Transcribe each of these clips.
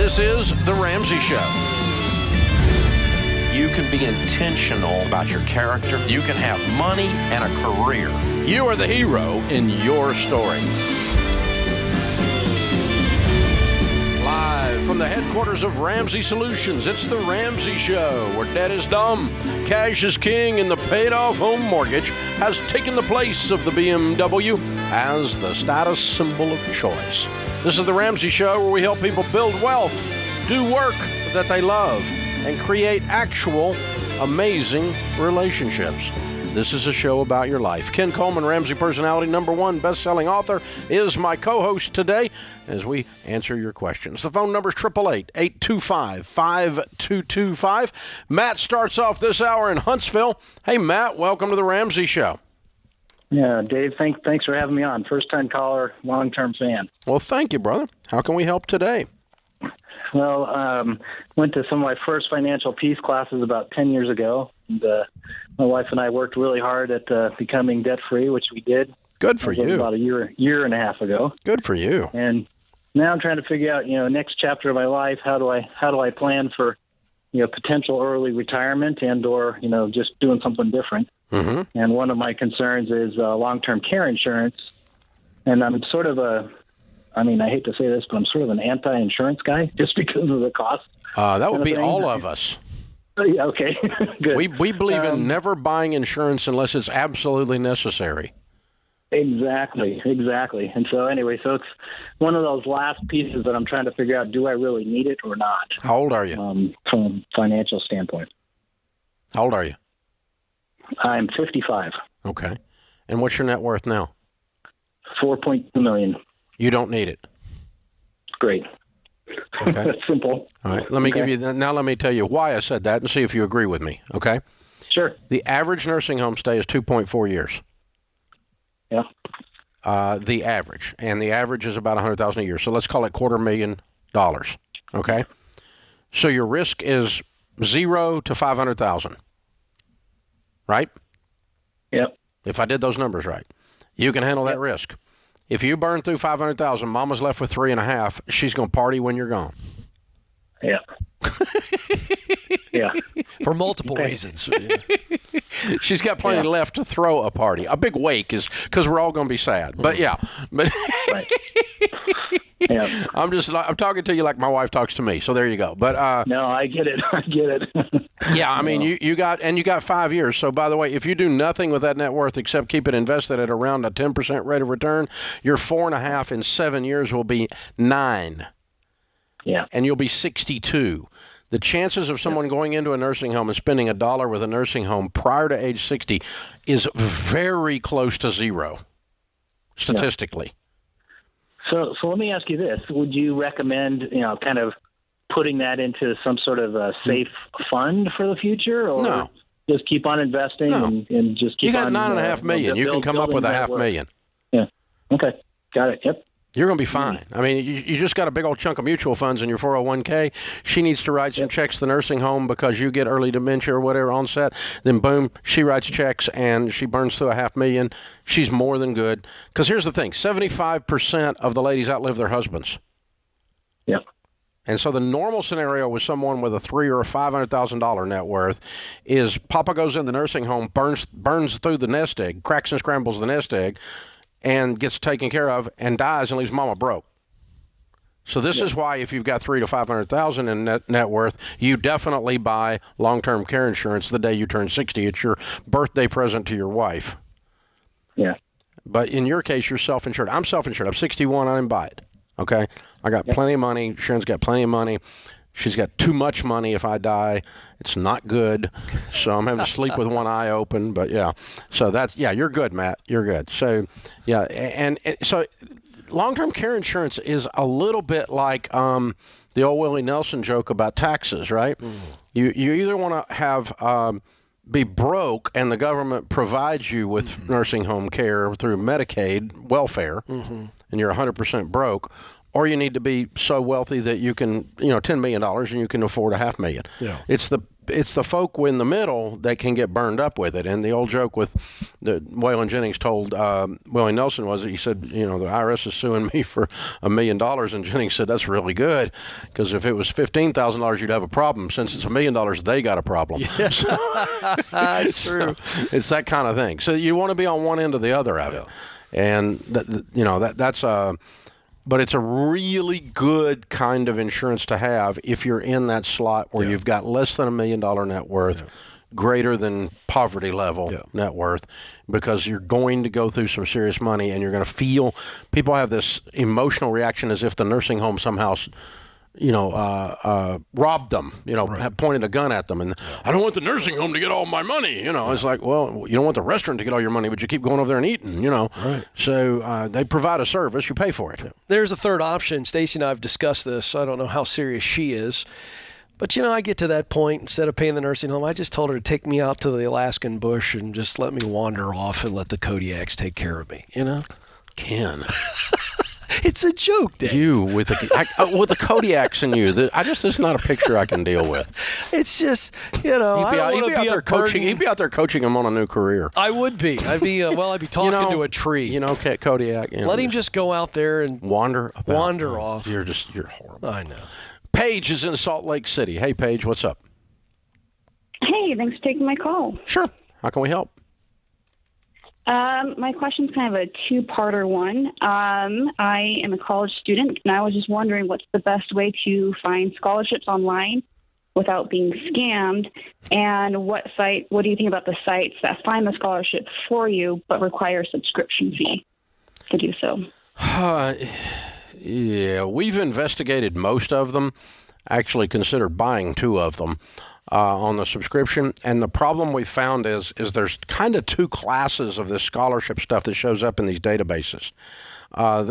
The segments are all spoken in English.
This is The Ramsey Show. You can be intentional about your character. You can have money and a career. You are the hero in your story. Live from the headquarters of Ramsey Solutions, it's The Ramsey Show, where debt is dumb, cash is king, and the paid-off home mortgage has taken the place of the BMW as the status symbol of choice. This is The Ramsey Show, where we help people build wealth, do work that they love, and create actual amazing relationships. This is a show about your life. Ken Coleman, Ramsey personality, #1 best-selling author, is my co-host today as we answer your questions. The phone number is 888-825-5225. Matt starts off this hour in Huntsville. Hey, Matt, welcome to The Ramsey Show. Yeah, Dave, thanks for having me on. First-time caller, long-term fan. Well, thank you, brother. How can we help today? Well, went to some of my first financial peace classes about 10 years ago. And, my wife and I worked really hard at becoming debt-free, which we did. Good for you. About a year and a half ago. Good for you. And now I'm trying to figure out, next chapter of my life. How do I plan for, potential early retirement or, just doing something different. Mm-hmm. And one of my concerns is long-term care insurance. And I'm sort of I hate to say this, but I'm sort of an anti-insurance guy just because of the cost. That would be all of us. Okay, good. We believe in never buying insurance unless it's absolutely necessary. Exactly. And so anyway, so it's one of those last pieces that I'm trying to figure out, do I really need it or not? How old are you? From a financial standpoint. How old are you? I'm 55. Okay. And what's your net worth now? $4.2 million. You don't need it. Great. Okay. That's simple. All right. Let me tell you why I said that and see if you agree with me. Okay. Sure. The average nursing home stay is 2.4 years. Yeah. The average, and the average is about $100,000 a year. So let's call it $250,000. Okay. So your risk is 0 to 500,000. Right? Yep. If I did those numbers right, you can handle that risk. If you burn through 500,000, Mama's left with 3.5. She's going to party when you're gone. Yeah. Yeah. For multiple reasons. She's got plenty left to throw a party. A big wake is because we're all going to be sad. But Right. Yeah. I'm talking to you like my wife talks to me. So there you go. But no, I get it. yeah, you got 5 years. So by the way, if you do nothing with that net worth except keep it invested at around a 10% rate of return, your 4.5 in 7 years will be 9. Yeah. And you'll be 62. The chances of someone going into a nursing home and spending $1 with a nursing home prior to age 60 is very close to 0, statistically. So let me ask you this. Would you recommend, kind of putting that into some sort of a safe fund for the future? Or no. Just keep on investing and just keep on... You got $9.5 million. You can come up with $500,000. Yeah. Okay. Got it. Yep. You're going to be fine. You just got a big old chunk of mutual funds in your 401k. She needs to write some checks to the nursing home because you get early dementia or whatever onset. Then, boom, she writes checks and she burns through $500,000. She's more than good. Because here's the thing, 75% of the ladies outlive their husbands. Yep. And so the normal scenario with someone with a $300,000 or $500,000 net worth is Papa goes in the nursing home, burns through the nest egg, cracks and scrambles the nest egg, and gets taken care of and dies and leaves Mama broke. So this is why if you've got $300,000 to $500,000 in net worth, you definitely buy long-term care insurance the day you turn 60. It's your birthday present to your wife. Yeah. But in your case, you're self-insured. I'm self-insured. I'm 61. I didn't buy it. Okay? I got plenty of money. Sharon's got plenty of money. She's got too much money if I die. It's not good. So I'm having to sleep with one eye open. But, yeah. So you're good, Matt. You're good. So, yeah. And so long-term care insurance is a little bit like the old Willie Nelson joke about taxes, right? Mm. You either want to have be broke and the government provides you with nursing home care through Medicaid welfare, and you're 100% broke, or you need to be so wealthy that you can, $10 million and you can afford $500,000. Yeah. It's the it's the folk in the middle that can get burned up with it. And the old joke with Waylon Jennings told Willie Nelson was that he said, the IRS is suing me for $1 million, and Jennings said that's really good because if it was $15,000, you'd have a problem. Since it's $1 million, they got a problem. Yeah. That's true. It's that kind of thing. So you want to be on one end or the other of it, and that's But it's a really good kind of insurance to have if you're in that slot where you've got less than $1 million net worth, greater than poverty level net worth, because you're going to go through some serious money and you're going to feel people have this emotional reaction as if the nursing home somehow robbed them, have pointed a gun at them. And I don't want the nursing home to get all my money. It's like, well, you don't want the restaurant to get all your money, but you keep going over there and eating, Right. So they provide a service, you pay for it. There's a third option. Stacy and I have discussed this. I don't know how serious she is. But, I get to that point, instead of paying the nursing home, I just told her to take me out to the Alaskan bush and just let me wander off and let the Kodiaks take care of me, Ken. It's a joke, Dave. You with the Kodiaks and you. This is not a picture I can deal with. It's just, I don't want to be out there coaching. He'd be out there coaching him on a new career. I would be. I'd be talking to a tree. Kodiak. Let him just go out there and wander off. You're horrible. I know. Paige is in Salt Lake City. Hey, Paige, what's up? Hey, thanks for taking my call. Sure. How can we help? My question's kind of a two-parter one. I am a college student, and I was just wondering what's the best way to find scholarships online without being scammed, and what do you think about the sites that find the scholarship for you but require a subscription fee to do so? Yeah, we've investigated most of them. Actually considered buying 2 of them on the subscription. And the problem we found is there's kind of 2 classes of this scholarship stuff that shows up in these databases.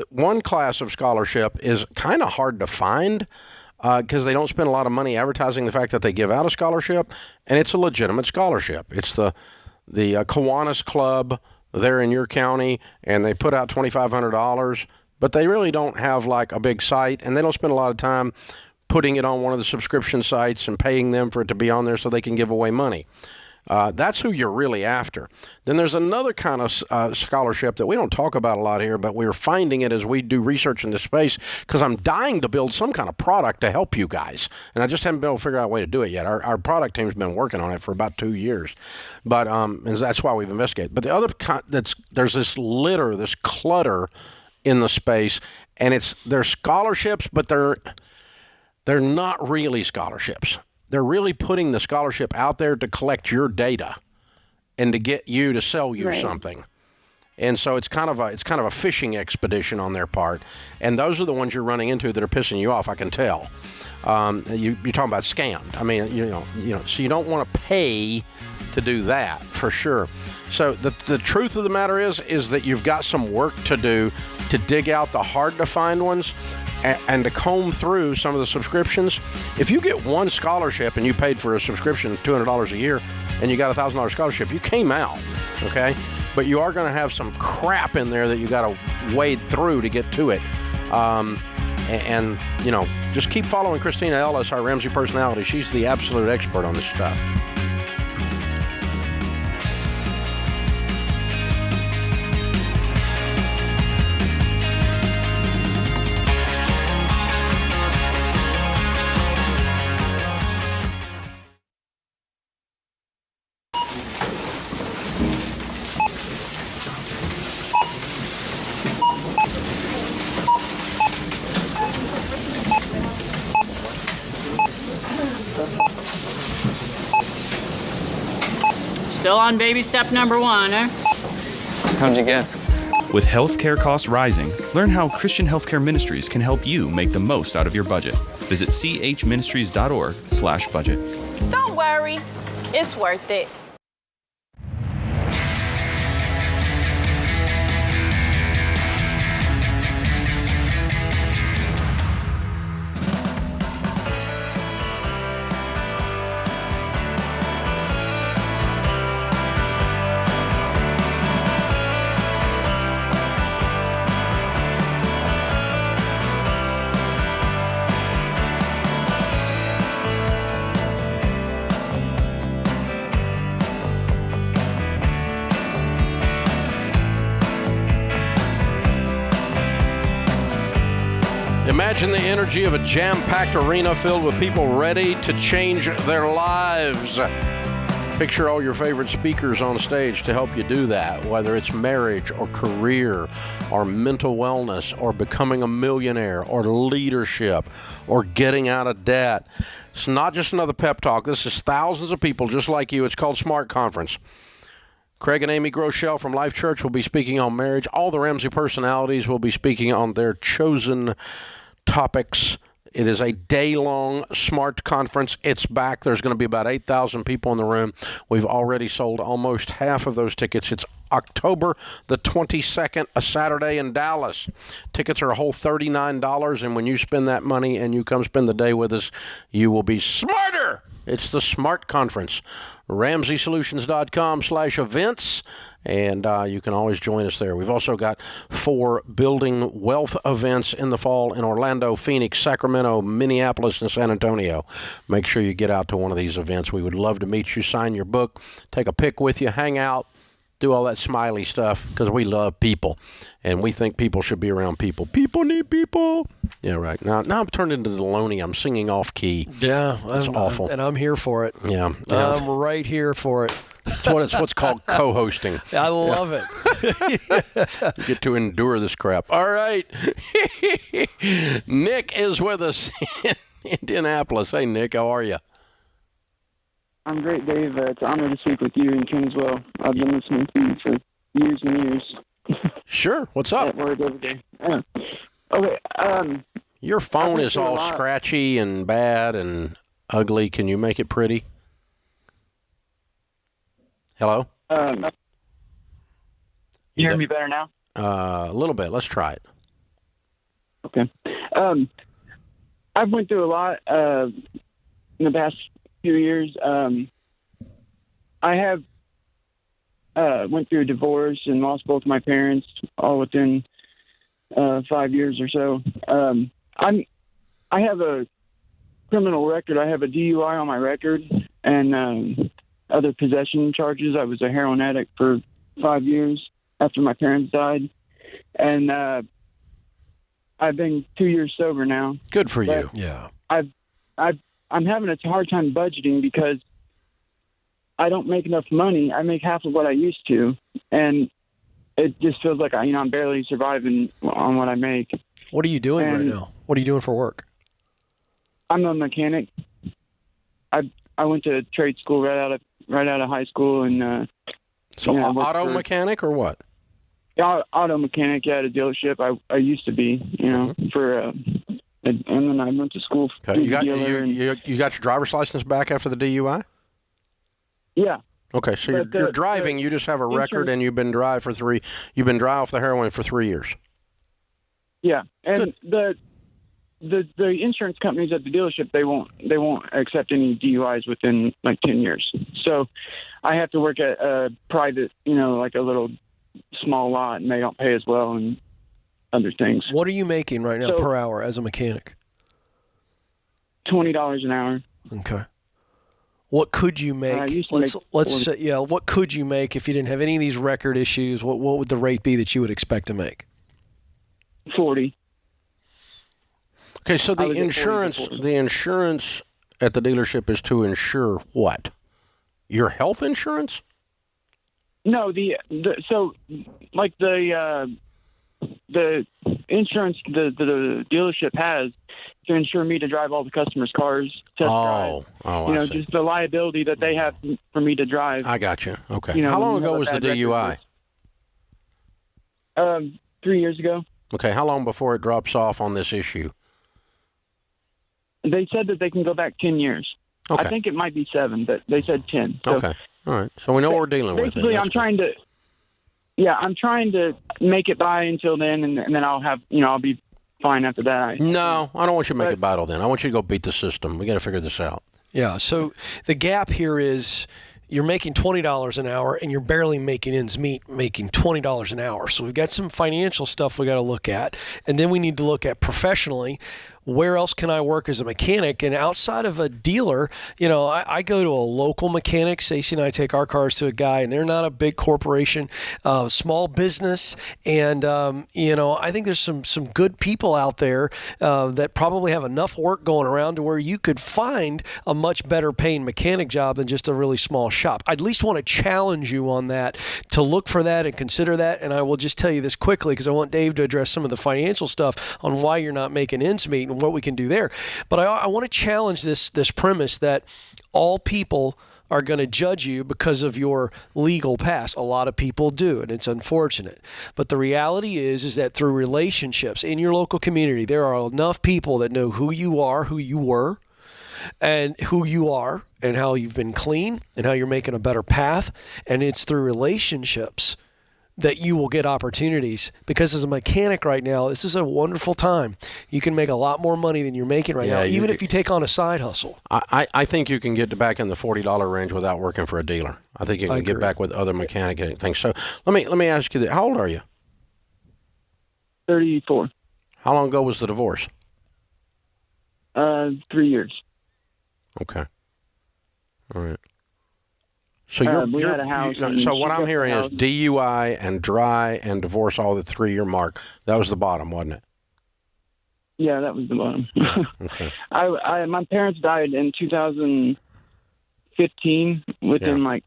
One class of scholarship is kind of hard to find because they don't spend a lot of money advertising the fact that they give out a scholarship, and it's a legitimate scholarship. It's the Kiwanis Club there in your county, and they put out $2,500, but they really don't have like a big site, and they don't spend a lot of time putting it on one of the subscription sites and paying them for it to be on there so they can give away money. That's who you're really after. Then there's another kind of scholarship that we don't talk about a lot here, but we're finding it as we do research in this space because I'm dying to build some kind of product to help you guys. And I just haven't been able to figure out a way to do it yet. Our product team's been working on it for about 2 years. But and that's why we've investigated. But the other there's this litter, this clutter in the space, and they're scholarships, but they're not really scholarships. They're really putting the scholarship out there to collect your data and to get you to sell you something. And so it's kind of a fishing expedition on their part. And those are the ones you're running into that are pissing you off, I can tell. You're talking about scammed. I mean, so you don't want to pay to do that for sure. So the truth of the matter is that you've got some work to do to dig out the hard to find ones and to comb through some of the subscriptions. If you get one scholarship and you paid for a subscription $200 a year and you got a $1,000 scholarship, you came out, okay? But you are going to have some crap in there that you got to wade through to get to it. And just keep following Christina Ellis, our Ramsey personality. She's the absolute expert on this stuff. Still on baby step number 1, eh? How'd you guess? With healthcare costs rising, learn how Christian Healthcare Ministries can help you make the most out of your budget. Visit chministries.org/budget. Don't worry, it's worth it. Imagine the energy of a jam-packed arena filled with people ready to change their lives. Picture all your favorite speakers on stage to help you do that, whether it's marriage or career or mental wellness or becoming a millionaire or leadership or getting out of debt. It's not just another pep talk. This is thousands of people just like you. It's called Smart Conference. Craig and Amy Groeschel from Life Church will be speaking on marriage. All the Ramsey personalities will be speaking on their chosen topics. It is a day-long Smart Conference. It's back. There's going to be about 8,000 people in the room. We've already sold almost half of those tickets. It's October the 22nd, a Saturday in Dallas. Tickets are a whole $39, and when you spend that money and you come spend the day with us, you will be smarter. It's the Smart Conference. RamseySolutions.com/events, and you can always join us there. We've also got 4 building wealth events in the fall in Orlando, Phoenix, Sacramento, Minneapolis, and San Antonio. Make sure you get out to one of these events. We would love to meet you, sign your book, take a pic with you, hang out, do all that smiley stuff, because we love people, and we think people should be around people. People need people. Yeah, right. Now I'm turned into Deloney. I'm singing off key. Yeah, that's awful. And I'm here for it. Yeah. I'm right here for it. It's what's called co-hosting. I love it. You get to endure this crap. All right. Nick is with us in Indianapolis. Hey, Nick, how are you? I'm great, Dave. It's an honor to speak with you and Kingswell. I've been listening to you for years and years. Sure. What's up? At work every day. Yeah. Okay. Your phone is all scratchy and bad and ugly. Can you make it pretty? Hello? You hear me better now? A little bit. Let's try it. Okay. I've went through a lot in the past few years. I have went through a divorce and lost both my parents all within 5 years or so. I have a criminal record. I have a DUI on my record and other possession charges. I was a heroin addict for 5 years after my parents died, and I've been 2 years sober now. Good for you. Yeah. I'm having a hard time budgeting because I don't make enough money. I make half of what I used to, and it just feels like I'm barely surviving on what I make. What are you doing right now? What are you doing for work? I'm a mechanic. I went to trade school right out of high school, and auto mechanic or what? Yeah, auto mechanic. Yeah, at a dealership. I used to be, for. And then I went to school. Okay. You got your driver's license back after the DUI? Yeah. Okay, so you're driving. You just have a record, and you've been dry off the heroin for 3 years. Yeah, and the insurance companies at the dealership they won't accept any DUIs within like 10 years. So I have to work at a private, like a little small lot, and they don't pay as well and other things. What are you making right now per hour as a mechanic? $20 an hour. Okay. What could you make? Let's say, what could you make if you didn't have any of these record issues? What would the rate be that you would expect to make? 40. Okay, so the insurance at the dealership is to insure what? Your health insurance? No, the insurance the dealership has to insure me to drive all the customers' cars, test drive. I see. Just the liability that they have for me to drive. I got you. Okay. How long ago was the DUI? 3 years ago. Okay. How long before it drops off on this issue? They said that they can go back 10 years. Okay. I think it might be 7, but they said 10. So okay. All right. So we know what we're dealing with. Basically, I'm trying to make it by until then, and then I'll have, I'll be fine after that. No, I don't want you to make it by till then. I want you to go beat the system. We got to figure this out. Yeah. So the gap here is you're making $20 an hour, and you're barely making ends meet making $20 an hour. So we've got some financial stuff we got to look at, and then we need to look at professionally. where else can I work as a mechanic? And outside of a dealer, I go to a local mechanic. Stacey and I take our cars to a guy, and they're not a big corporation, small business. And, I think there's some good people out there that probably have enough work going around to where you could find a much better paying mechanic job than just a really small shop. I'd at least want to challenge you on that, to look for that and consider that. And I will just tell you this quickly, because I want Dave to address some of the financial stuff on why you're not making ends meet and what we can do there. But I want to challenge this premise that all people are going to judge you because of your legal past. A lot of people do, and it's unfortunate. But the reality is that through relationships in your local community, there are enough people that know who you are, who you were, and who you are, and how you've been clean, and how you're making a better path. And it's through relationships that you will get opportunities, because as a mechanic right now, this is a wonderful time. You can make a lot more money than you're making right now, even if you take on a side hustle. I think you can get back in the $40 range without working for a dealer. I think you can get back with other mechanic things. So let me ask you this. How old are you? 34. How long ago was the divorce? 3 years. Okay. All right. So we had a house. So what I'm hearing is DUI and dry and divorce all the 3-year mark. That was the bottom, wasn't it? Yeah, that was the bottom. Okay. My parents died in 2015, within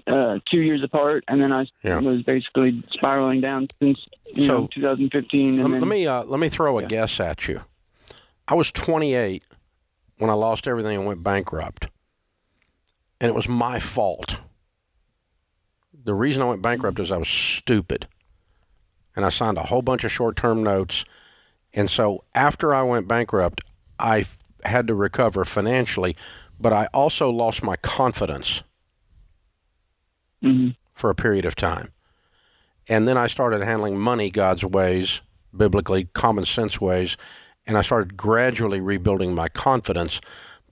2 years apart, and then I was basically spiraling down since 2015. And let me throw a guess at you. I was 28 when I lost everything and went bankrupt. And it was my fault. The reason I went bankrupt is I was stupid. And I signed a whole bunch of short-term notes. And so after I went bankrupt, I had to recover financially, but I also lost my confidence for a period of time. And then I started handling money God's ways, biblically, common sense ways, and I started gradually rebuilding my confidence.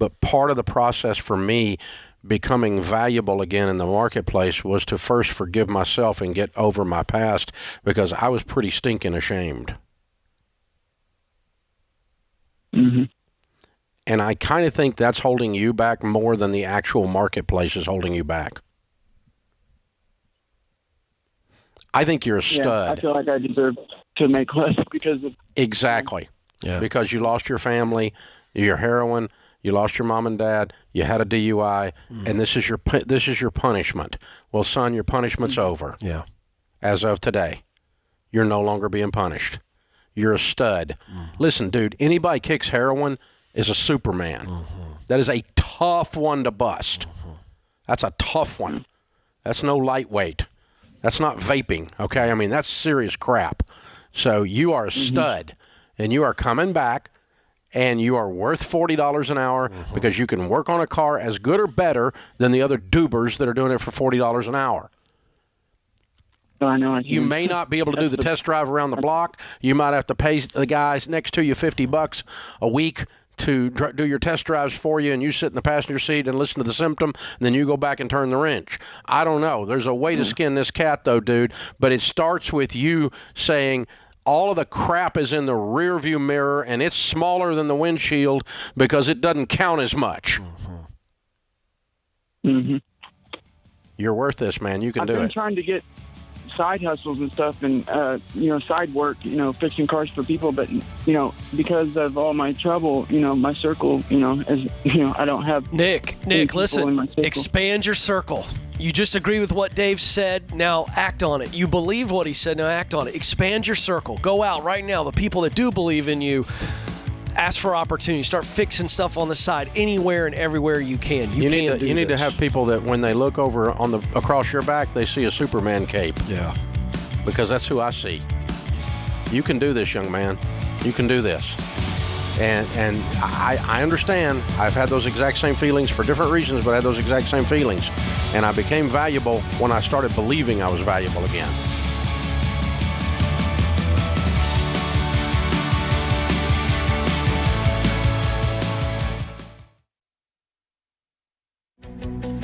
But part of the process for me becoming valuable again in the marketplace was to first forgive myself and get over my past, because I was pretty stinking ashamed. And I kind of think that's holding you back more than the actual marketplace is holding you back. I think you're a stud. I feel like I deserve to make less because of... Exactly. Yeah. Because you lost your family, your heroin, you lost your mom and dad, you had a DUI, and this is your punishment. Well, son, your punishment's over. Yeah. As of today, you're no longer being punished. You're a stud. Listen, dude, anybody kicks heroin is a Superman. That is a tough one to bust. That's a tough one. That's no lightweight. That's not vaping, okay? I mean, that's serious crap. So you are a stud, and you are coming back, and you are worth $40 an hour because you can work on a car as good or better than the other doobers that are doing it for $40 an hour. I know. You may not be able to do the test drive around the block. You might have to pay the guys next to you $50 a week to do your test drives for you, and you sit in the passenger seat and listen to the symptom, and then you go back and turn the wrench. I don't know. There's a way to skin this cat, though, dude, but it starts with you saying, all of the crap is in the rear view mirror, and it's smaller than the windshield because it doesn't count as much. You're worth this, man. You can do it. I've been trying to get side hustles and stuff, and side work, fixing cars for people, but because of all my trouble, my circle, I don't have Nick, listen, expand your circle. You just agree with what Dave said, now act on it. You believe what he said, now act on it. Expand your circle. Go out right now. The people that do believe in you, ask for opportunity. Start fixing stuff on the side anywhere and everywhere you can. You need to have people that when they look over across your back, they see a Superman cape. Yeah. Because that's who I see. You can do this, young man. You can do this. And I understand. I've had those exact same feelings for different reasons, but I had those exact same feelings. And I became valuable when I started believing I was valuable again.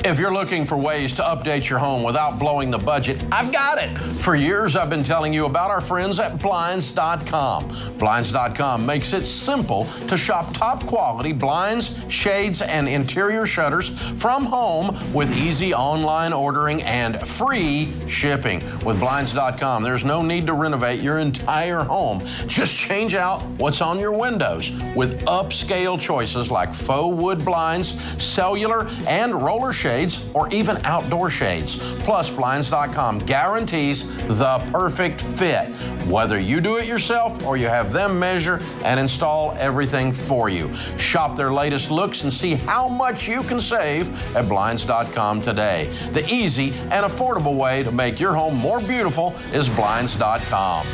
If you're looking for ways to update your home without blowing the budget, I've got it. For years, I've been telling you about our friends at Blinds.com. Blinds.com makes it simple to shop top quality blinds, shades, and interior shutters from home with easy online ordering and free shipping. With Blinds.com, there's no need to renovate your entire home. Just change out what's on your windows with upscale choices like faux wood blinds, cellular and roller shades, or even outdoor shades. Plus, Blinds.com guarantees the perfect fit, whether you do it yourself or you have them measure and install everything for you. Shop their latest looks and see how much you can save at Blinds.com today. The easy and affordable way to make your home more beautiful is Blinds.com.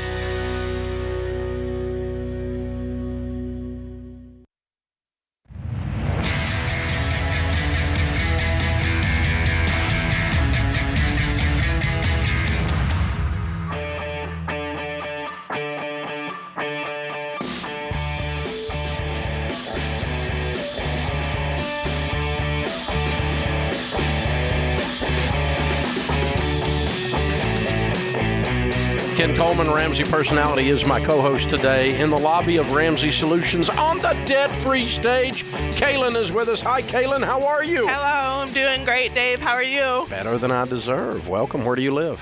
Ken Coleman, Ramsey Personality, is my co-host today in the lobby of Ramsey Solutions on the debt-free stage. Kaylin is with us. Hi, Kaylin. How are you? Hello, I'm doing great, Dave. How are you? Better than I deserve. Welcome. Where do you live?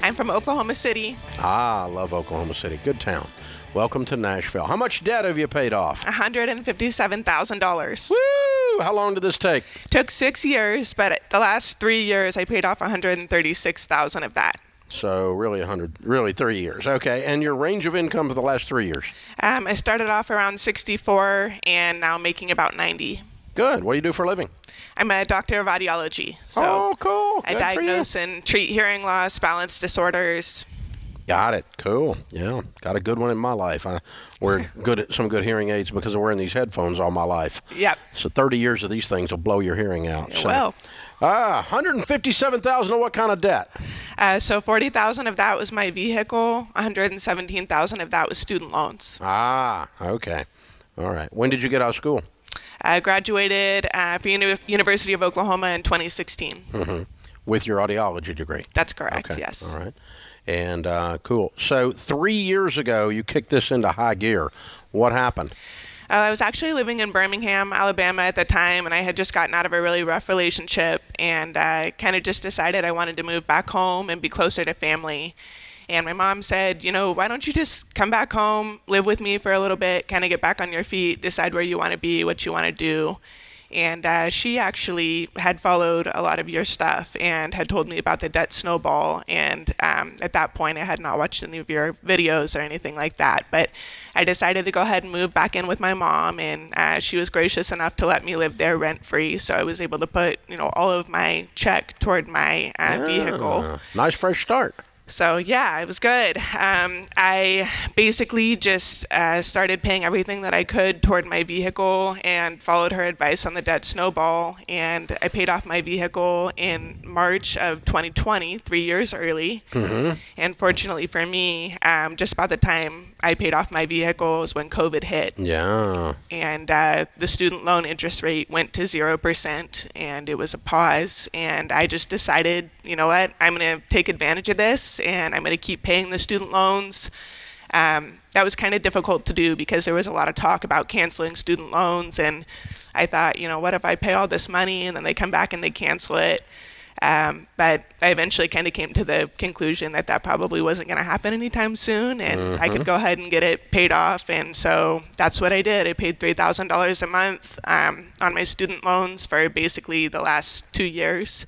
I'm from Oklahoma City. Ah, I love Oklahoma City. Good town. Welcome to Nashville. How much debt have you paid off? $157,000. Woo! How long did this take? Took 6 years, but the last 3 years I paid off $136,000 of that. So really 3 years. Okay. And your range of income for the last 3 years? I started off around 64 and now making about 90. Good. What do you do for a living? I'm a doctor of audiology. So oh, cool. Good I diagnose and treat hearing loss, balance disorders. Got it. Cool. Yeah. Got a good one in my life. I wear some good hearing aids because of wearing these headphones all my life. Yep. So 30 years of these things will blow your hearing out. It will. $157,000 of what kind of debt? So $40,000 of that was my vehicle. $117,000 of that was student loans. Ah, okay. All right. When did you get out of school? I graduated from University of Oklahoma in 2016. Mm-hmm. With your audiology degree? That's correct, okay. Yes. All right. And cool. So 3 years ago, you kicked this into high gear. What happened? I was actually living in Birmingham, Alabama at the time, and I had just gotten out of a really rough relationship, and I kind of just decided I wanted to move back home and be closer to family. And my mom said, why don't you just come back home, live with me for a little bit, kind of get back on your feet, decide where you want to be, what you want to do. And she actually had followed a lot of your stuff and had told me about the debt snowball. And at that point, I had not watched any of your videos or anything like that. But I decided to go ahead and move back in with my mom. And she was gracious enough to let me live there rent-free. So I was able to put, all of my check toward my vehicle. Nice fresh start. So yeah, it was good. I basically just started paying everything that I could toward my vehicle and followed her advice on the debt snowball. And I paid off my vehicle in March of 2020, 3 years early. Mm-hmm. And fortunately for me, just about the time I paid off my vehicle was when COVID hit. Yeah. And the student loan interest rate went to 0%, and it was a pause. And I just decided, you know what, I'm going to take advantage of this, and I'm going to keep paying the student loans. That was kind of difficult to do because there was a lot of talk about canceling student loans, and I thought, what if I pay all this money and then they come back and they cancel it? But I eventually kind of came to the conclusion that probably wasn't going to happen anytime soon, and I could go ahead and get it paid off. And so that's what I did. I paid $3,000 a month on my student loans for basically the last 2 years,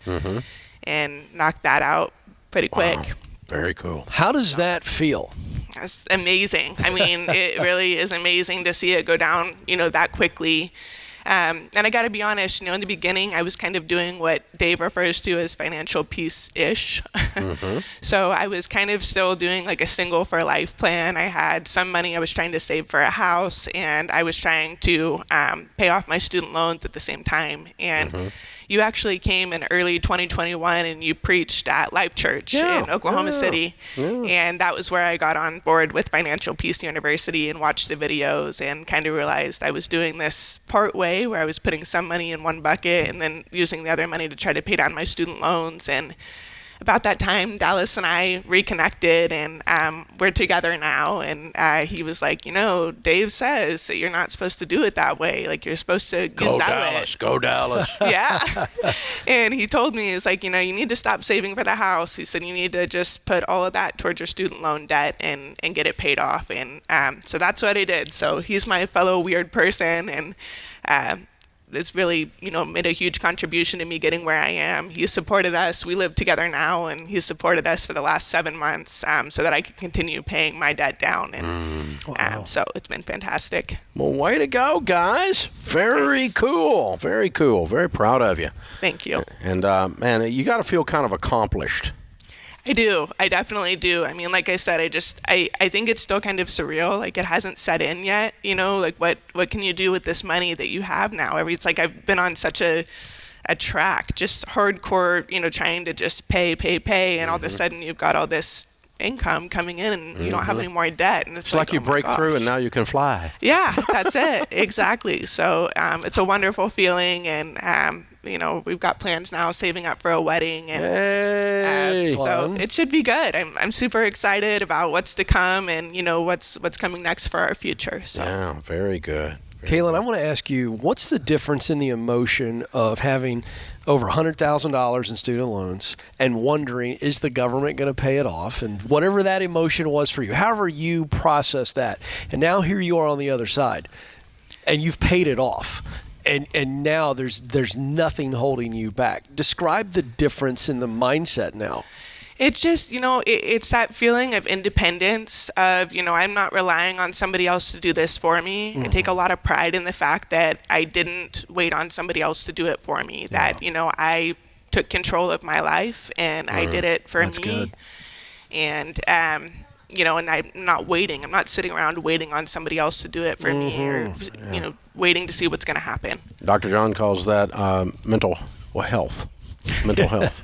and knocked that out pretty quick. Wow. Very cool. How does that feel? It's amazing. I mean, it really is amazing to see it go down, that quickly. And I got to be honest, in the beginning, I was kind of doing what Dave refers to as financial peace-ish. So I was kind of still doing like a single for life plan. I had some money I was trying to save for a house, and I was trying to pay off my student loans at the same time. And, you actually came in early 2021 and you preached at Life Church in Oklahoma City. And that was where I got on board with Financial Peace University and watched the videos and kind of realized I was doing this part way where I was putting some money in one bucket and then using the other money to try to pay down my student loans. And about that time, Dallas and I reconnected, and we're together now. And he was like, Dave says that you're not supposed to do it that way. Like, you're supposed to go Dallas, go Dallas. Yeah. And he told me, he was like, you need to stop saving for the house. He said, you need to just put all of that towards your student loan debt and get it paid off. And so that's what I did. So he's my fellow weird person, and it's really, made a huge contribution to me getting where I am. He supported us. We live together now, and he supported us for the last 7 months so that I could continue paying my debt down. And so it's been fantastic. Well, way to go, guys. Very cool. Very cool. Very proud of you. Thank you. And, man, you got to feel kind of accomplished. I do. I definitely do. I mean, like I said, I think it's still kind of surreal. Like, it hasn't set in yet, like what can you do with this money that you have now? It's like I've been on such a track, just hardcore, trying to just pay. And all of a sudden you've got all this income coming in and you don't have any more debt. And it's like you break through and now you can fly. Yeah, that's it. Exactly. So it's a wonderful feeling. And, we've got plans now, saving up for a wedding, and so it should be good. I'm super excited about what's to come and what's coming next for our future. So. Yeah, very good. Kaylin, I want to ask you, what's the difference in the emotion of having over $100,000 in student loans and wondering, is the government going to pay it off? And whatever that emotion was for you, however you process that, and now here you are on the other side, and you've paid it off. And now there's nothing holding you back. Describe the difference in the mindset now. It's just, it's that feeling of independence of, I'm not relying on somebody else to do this for me. I take a lot of pride in the fact that I didn't wait on somebody else to do it for me, that, I took control of my life and I did it for That's me. Good. And, and I'm not waiting. I'm not sitting around waiting on somebody else to do it for me or, waiting to see what's going to happen. Dr. John calls that mental health. Mental health.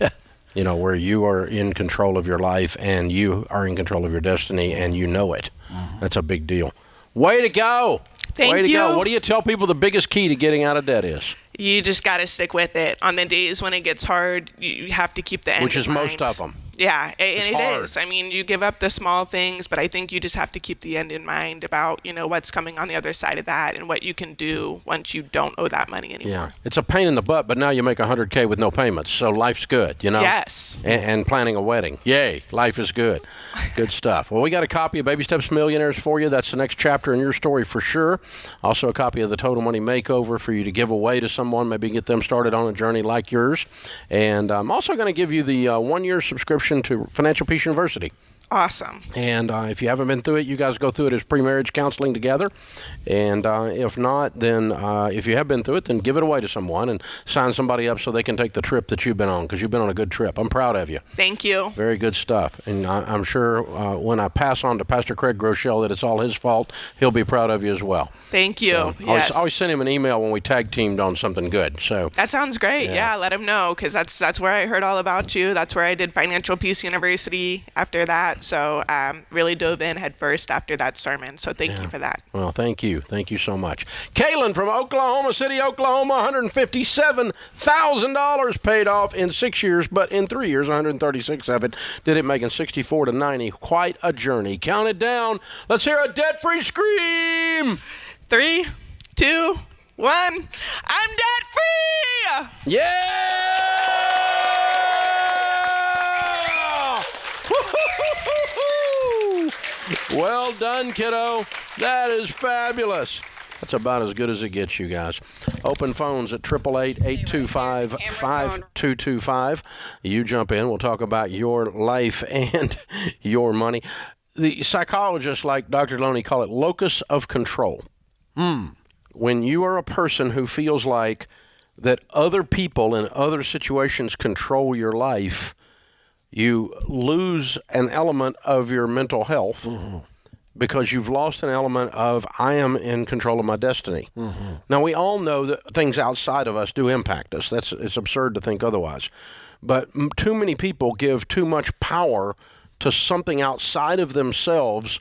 Where you are in control of your life and you are in control of your destiny and you know it. That's a big deal. Way to go. Thank Way to you. go. What do you tell people the biggest key to getting out of debt is? You just got to stick with it. On the days when it gets hard, you have to keep the end Which is in mind. most of them. Yeah, and it hard. is. I mean, you give up the small things, but I think you just have to keep the end in mind about, what's coming on the other side of that and what you can do once you don't owe that money anymore. Yeah, it's a pain in the butt, but now you make $100K with no payments, so life's good, Yes. And planning a wedding. Yay, life is good. Good stuff. Well, we got a copy of Baby Steps Millionaires for you. That's the next chapter in your story for sure. Also a copy of the Total Money Makeover for you to give away to someone, maybe get them started on a journey like yours. And I'm also going to give you the 1-year subscription to Financial Peace University. Awesome. And if you haven't been through it, you guys go through it as pre-marriage counseling together. And if not, then if you have been through it, then give it away to someone and sign somebody up so they can take the trip that you've been on, because you've been on a good trip. I'm proud of you. Thank you. Very good stuff. And I'm sure when I pass on to Pastor Craig Groeschel that it's all his fault, he'll be proud of you as well. Thank you. So Yes. always send him an email when we tag teamed on something good. So that sounds great. Yeah, let him know, because that's where I heard all about you. That's where I did Financial Peace University after that. So really dove in head first after that sermon. So thank you for that. Well, thank you. Thank you so much. Kaylin from Oklahoma City, Oklahoma, $157,000 paid off in 6 years, but in 3 years, 136 of it did it, making 64 to 90. Quite a journey. Count it down. Let's hear a debt-free scream. 3, 2, 1. I'm debt-free! Yeah! Well done, kiddo. That is fabulous. That's about as good as it gets, you guys. Open phones at 888-825-5225. You jump in. We'll talk about your life and your money. The psychologists like Dr. Loney call it locus of control. When you are a person who feels like that other people in other situations control your life, you lose an element of your mental health, because you've lost an element of I am in control of my destiny. Mm-hmm. Now, we all know that things outside of us do impact us. It's absurd to think otherwise. But too many people give too much power to something outside of themselves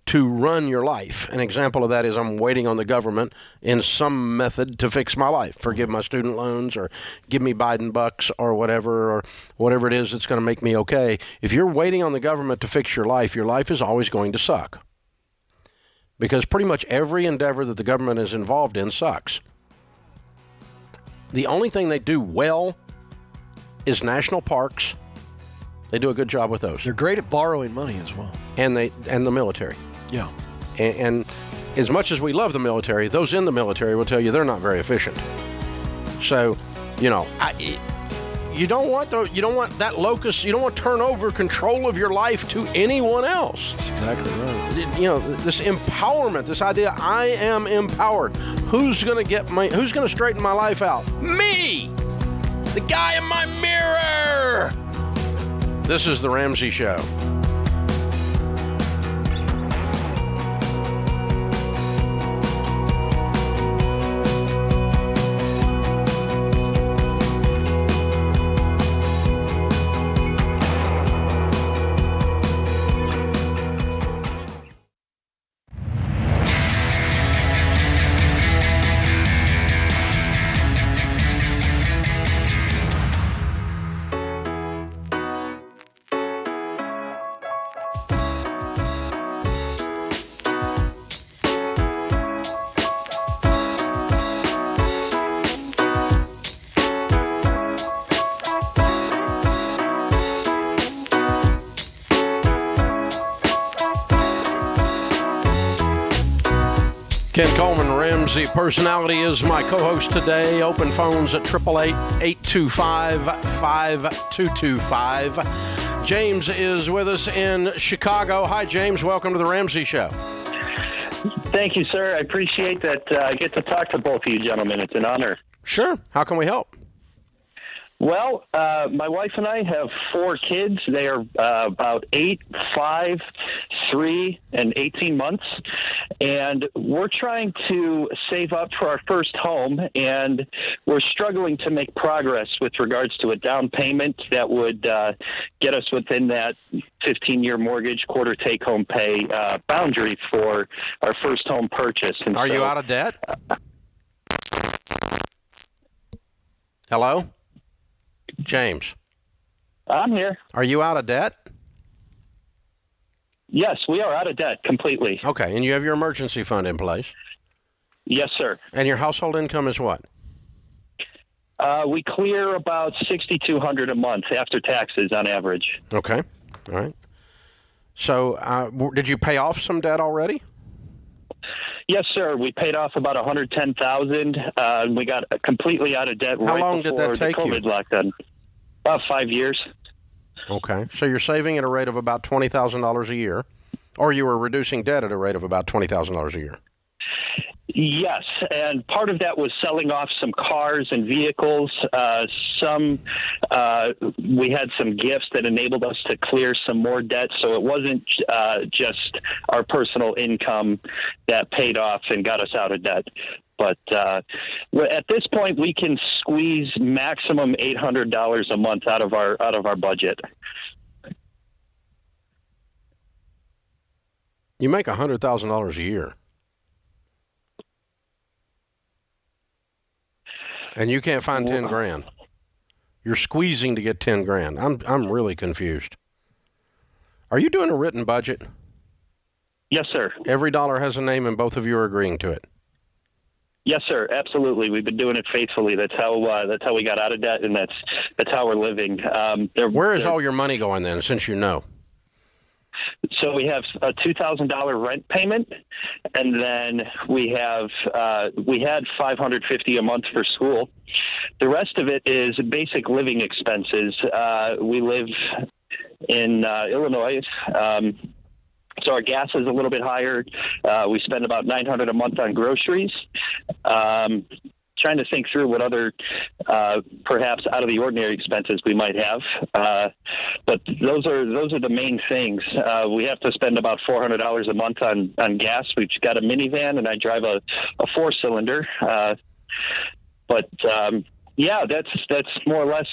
to run your life. An example of that is I'm waiting on the government in some method to fix my life, forgive my student loans or give me Biden bucks or whatever it is that's going to make me okay. If you're waiting on the government to fix your life is always going to suck. Because pretty much every endeavor that the government is involved in sucks. The only thing they do well is national parks. They do a good job with those. They're great at borrowing money as well. And the military. Yeah. And as much as we love the military, those in the military will tell you they're not very efficient. So, you know, you don't want that locus. You don't want to turn over control of your life to anyone else. That's exactly right. You know, this empowerment, this idea, I am empowered. Who's going to straighten my life out? Me! The guy in my mirror! This is The Ramsey Show. Ken Coleman, Ramsey Personality, is my co-host today. Open phones at 888-825-5225. James is with us in Chicago. Hi, James. Welcome to The Ramsey Show. Thank you, sir. I appreciate that I get to talk to both of you gentlemen. It's an honor. Sure. How can we help? Well, my wife and I have 4 kids. They are about 8, 5, 3, and 18 months. And we're trying to save up for our first home, and we're struggling to make progress with regards to a down payment that would get us within that 15-year mortgage, quarter take-home pay boundary for our first home purchase. And are you out of debt? Hello? James. I'm here. Are you out of debt? Yes, we are out of debt completely. Okay, and you have your emergency fund in place? Yes, sir. And your household income is what? We clear about $6,200 a month after taxes on average. Okay, all right. So did you pay off some debt already? Yes, sir. We paid off about $110,000. We got completely out of debt. How long did that take you? COVID lockdown. About 5 years. Okay. So you're saving at a rate of about $20,000 a year, or you were reducing debt at a rate of about $20,000 a year? Yes, and part of that was selling off some cars and vehicles. We had some gifts that enabled us to clear some more debt, so it wasn't just our personal income that paid off and got us out of debt. But at this point, we can squeeze maximum $800 a month out of our budget. You make $100,000 a year. And you can't find 10 grand. You're squeezing to get 10 grand. I'm really confused. Are you doing a written budget? Yes, sir. Every dollar has a name and both of you are agreeing to it? Yes, sir. Absolutely. We've been doing it faithfully. That's how we got out of debt, and that's how we're living. Where is all your money going then, since you know? So we have a $2,000 rent payment, and then we had $550 a month for school. The rest of it is basic living expenses. We live in Illinois, so our gas is a little bit higher. We spend about $900 a month on groceries. trying to think through what other perhaps out of the ordinary expenses we might have. But those are the main things. We have to spend about $400 a month on gas. We've got a minivan, and I drive a 4-cylinder. Yeah, that's more or less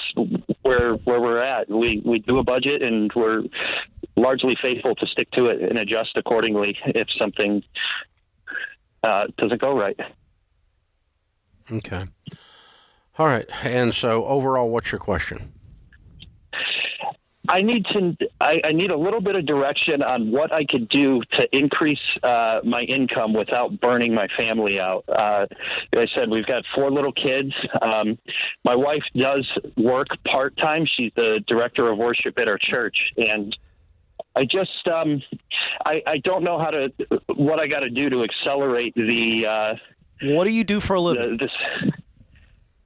where we're at. We do a budget, and we're largely faithful to stick to it and adjust accordingly if something doesn't go right. Okay. All right. And so overall, what's your question? I need a little bit of direction on what I could do to increase my income without burning my family out. Like I said, we've got 4 little kids. My wife does work part-time. She's the director of worship at our church. And I just, I don't know what I got to do to accelerate the... what do you do for a living?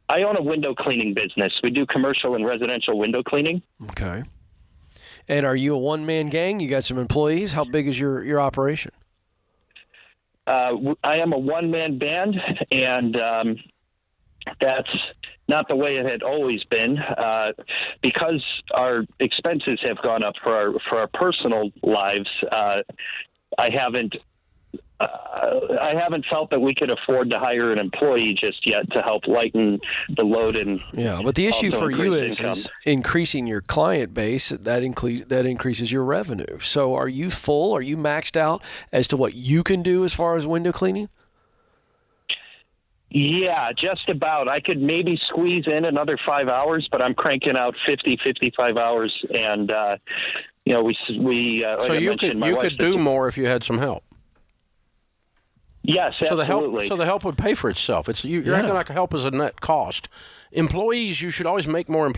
I own a window cleaning business. We do commercial and residential window cleaning. Okay. And are you a one-man gang? You got some employees? How big is your operation? I am a one-man band, and that's not the way it had always been. Because our expenses have gone up for our personal lives, I haven't felt that we could afford to hire an employee just yet to help lighten the load. And yeah, but the issue for you is increasing your client base. That increases your revenue. So are you full? Are you maxed out as to what you can do as far as window cleaning? Yeah, just about. I could maybe squeeze in another 5 hours, but I'm cranking out 55 hours. And, we so you could do more if you had some help. Yes, absolutely. So the help would pay for itself. You're acting like help is a net cost. Employees, you should always make more on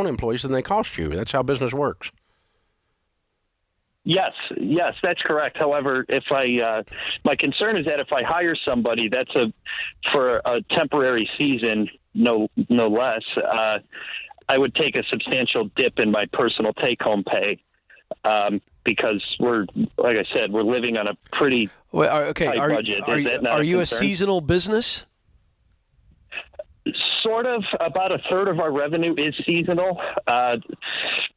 employees than they cost you. That's how business works. Yes, that's correct. However, my concern is that if I hire somebody, that's for a temporary season, no less. I would take a substantial dip in my personal take-home pay. Because like I said, we're living on a pretty tight budget. Are you a seasonal business? Sort of. About a third of our revenue is seasonal.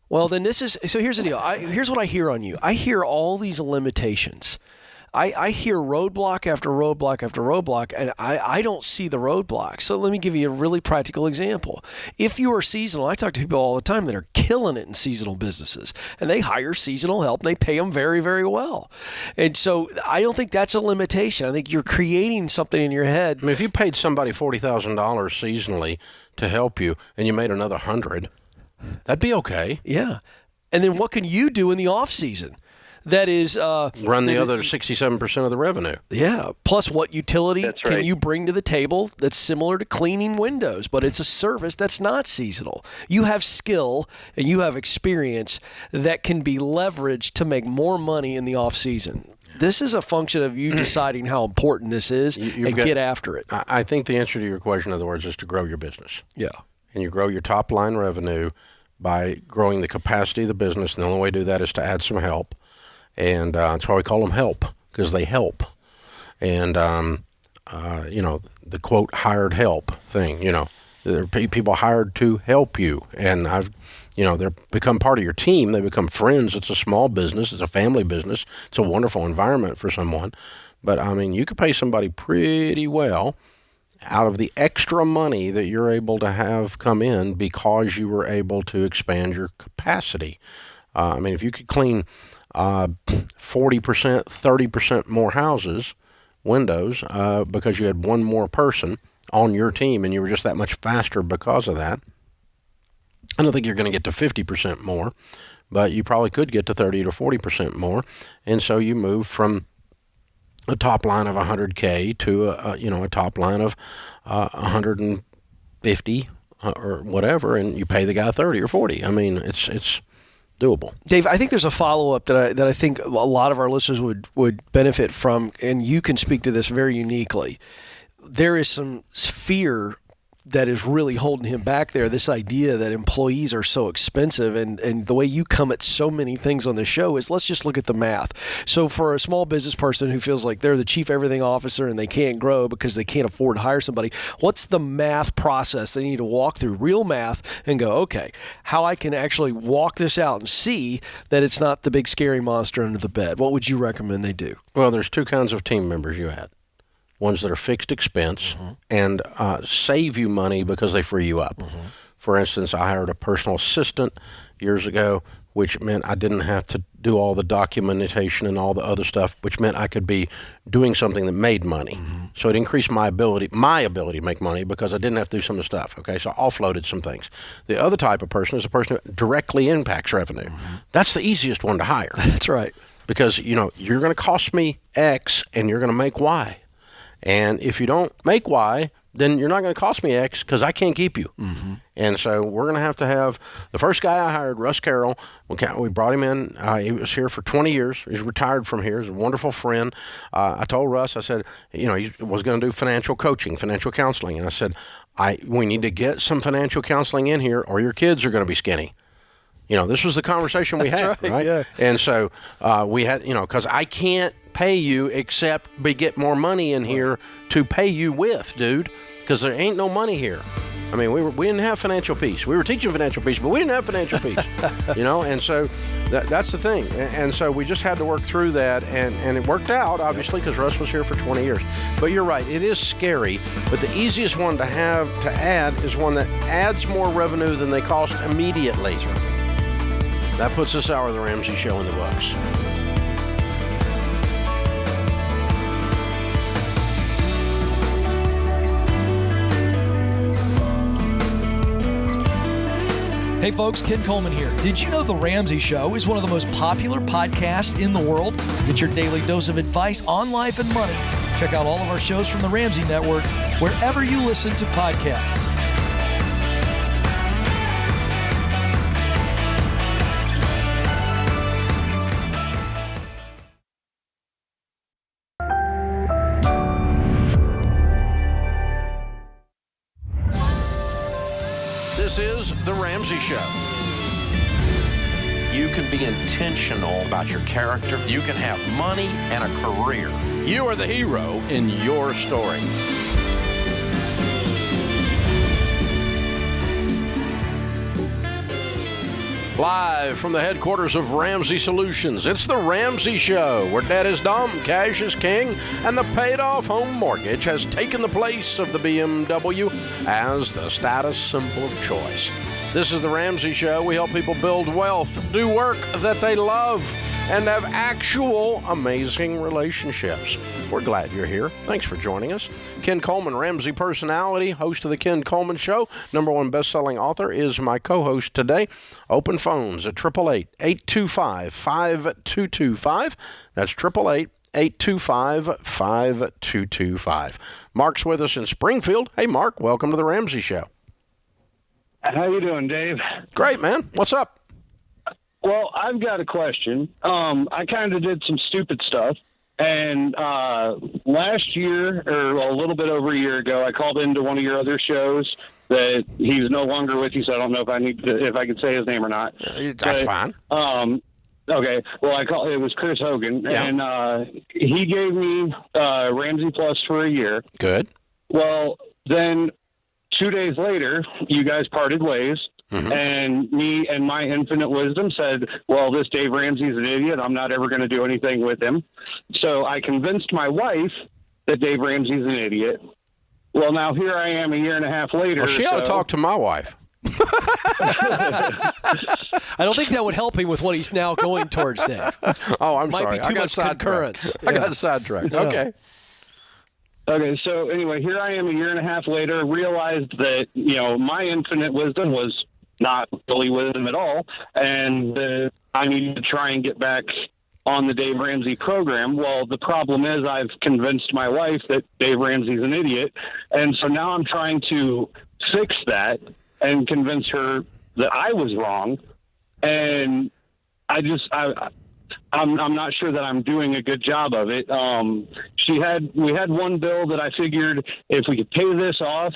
Well, then so here's the deal. Here's what I hear on you. I hear all these limitations. I hear roadblock after roadblock after roadblock, and I don't see the roadblock. So let me give you a really practical example. If you are seasonal, I talk to people all the time that are killing it in seasonal businesses, and they hire seasonal help, and they pay them very, very well. And so I don't think that's a limitation. I think you're creating something in your head. I mean, if you paid somebody $40,000 seasonally to help you, and you made another $100,000, that'd be okay. Yeah. And then what can you do in the off season? That is... run the other 67% of the revenue. Yeah. Plus, what utility can you bring to the table that's similar to cleaning windows, but it's a service that's not seasonal? You have skill and you have experience that can be leveraged to make more money in the off season. This is a function of you deciding how important this is and get after it. I think the answer to your question, in other words, is to grow your business. Yeah. And you grow your top line revenue by growing the capacity of the business. And the only way to do that is to add some help. And that's why we call them help, because they help. And, the quote, hired help thing, there are people hired to help you. And they're become part of your team. They become friends. It's a small business. It's a family business. It's a wonderful environment for someone. But, you could pay somebody pretty well out of the extra money that you're able to have come in because you were able to expand your capacity. If you could clean 40%, 30% more houses, windows, because you had one more person on your team and you were just that much faster because of that. I don't think you're going to get to 50% more, but you probably could get to 30 to 40% more. And so you move from a top line of $100K to a top line of 150 or whatever, and you pay the guy 30 or 40. It's doable. Dave, I think there's a follow-up that I think a lot of our listeners would benefit from, and you can speak to this very uniquely. There is some fear that is really holding him back there, this idea that employees are so expensive, and the way you come at so many things on the show is, let's just look at the math. So for a small business person who feels like they're the chief everything officer and they can't grow because they can't afford to hire somebody, what's the math process they need to walk through, real math, and go, okay, how I can actually walk this out and see that it's not the big scary monster under the bed? What would you recommend they do? Well, there's two kinds of team members you had. Ones that are fixed expense and save you money because they free you up. For instance, I hired a personal assistant years ago, which meant I didn't have to do all the documentation and all the other stuff, which meant I could be doing something that made money. So it increased my ability to make money because I didn't have to do some of the stuff. Okay, so I offloaded some things. The other type of person is a person who directly impacts revenue. That's the easiest one to hire. That's right. Because, you're going to cost me X and you're going to make Y. And if you don't make Y, then you're not going to cost me X because I can't keep you. And so we're going to have the first guy I hired, Russ Carroll. We brought him in. He was here for 20 years. He's retired from here. He's a wonderful friend. I told Russ, I said, he was going to do financial coaching, financial counseling. And I said, we need to get some financial counseling in here or your kids are going to be skinny. This was the conversation we had, right? Yeah. And so we had, because I can't pay you except we get more money in here to pay you with, dude, because there ain't no money here. I mean, we didn't have financial peace. We were teaching financial peace, but we didn't have financial peace, and so that's the thing. And so we just had to work through that, and it worked out, obviously, because Russ was here for 20 years. But you're right, it is scary, but the easiest one to add is one that adds more revenue than they cost immediately. That puts this hour of the Ramsey Show in the books. Hey folks, Ken Coleman here. Did you know The Ramsey Show is one of the most popular podcasts in the world? Get your daily dose of advice on life and money. Check out all of our shows from the Ramsey Network wherever you listen to podcasts. This is The Ramsey Show. You can be intentional about your character. You can have money and a career. You are the hero in your story. Live from the headquarters of Ramsey Solutions, it's The Ramsey Show, where debt is dumb, cash is king, and the paid-off home mortgage has taken the place of the BMW as the status symbol of choice. This is The Ramsey Show. We help people build wealth, do work that they love, and have actual amazing relationships. We're glad you're here. Thanks for joining us. Ken Coleman, Ramsey personality, host of The Ken Coleman Show, #1 best-selling author, is my co-host today. Open phones at 888-825-5225. That's 888-825-5225. Mark's with us in Springfield. Hey, Mark, welcome to The Ramsey Show. How you doing, Dave? Great, man. What's up? Well, I've got a question. I kind of did some stupid stuff, and last year, or a little bit over a year ago, I called into one of your other shows that he's no longer with you, so I don't know if I can say his name or not. That's fine. Okay. Well, it was Chris Hogan, and he gave me Ramsey Plus for a year. Good. Well, then 2 days later, you guys parted ways. And me and my infinite wisdom said, well, this Dave Ramsey's an idiot. I'm not ever going to do anything with him. So I convinced my wife that Dave Ramsey's an idiot. Well, now here I am a year and a half later. Well, she ought to talk to my wife. I don't think that would help him with what he's now going towards, Dave. Oh, I'm Might sorry. be too much concurrence. I got sidetracked. Yeah. Okay. Okay, so anyway, here I am a year and a half later, realized that, my infinite wisdom was not really wisdom at all, and I needed to try and get back on the Dave Ramsey program. Well, the problem is I've convinced my wife that Dave Ramsey's an idiot, and so now I'm trying to fix that and convince her that I was wrong, and I'm not sure that I'm doing a good job of it. We had one bill that I figured if we could pay this off,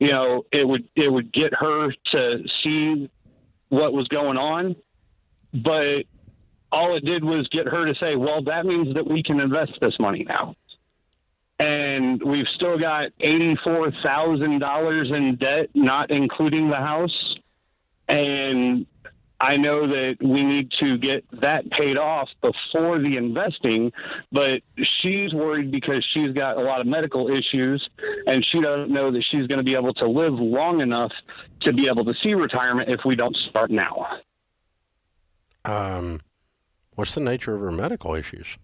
it would get her to see what was going on, but all it did was get her to say, well, that means that we can invest this money now. And we've still got $84,000 in debt, not including the house. And I know that we need to get that paid off before the investing, but she's worried because she's got a lot of medical issues and she doesn't know that she's going to be able to live long enough to be able to see retirement if we don't start now. What's the nature of her medical issues?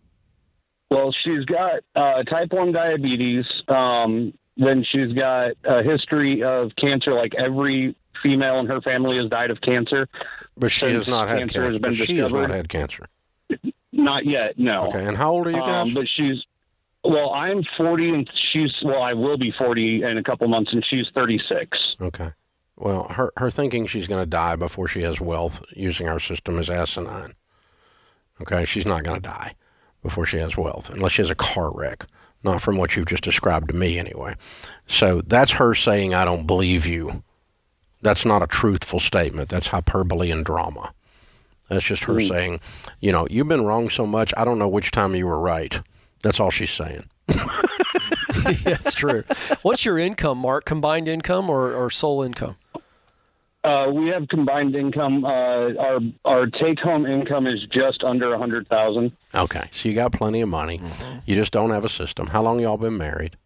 Well, she's got type 1 diabetes. Then she's got a history of cancer. Like every female in her family has died of cancer. But she has not had cancer. But she has not had cancer. Not yet, no. Okay, and how old are you guys? But I'm 40 and I will be 40 in a couple months and she's 36. Okay. Well, her thinking she's going to die before she has wealth using our system is asinine. Okay, she's not going to die before she has wealth, unless she has a car wreck, not from what you've just described to me anyway. So that's her saying, I don't believe you. That's not a truthful statement. That's hyperbole and drama. That's just her saying, you've been wrong so much, I don't know which time you were right. That's all she's saying. That's true. What's your income, Mark? Combined income or sole income? We have combined income. Our take-home income is just under $100,000. Okay, so you got plenty of money. Mm-hmm. You just don't have a system. How long y'all been married?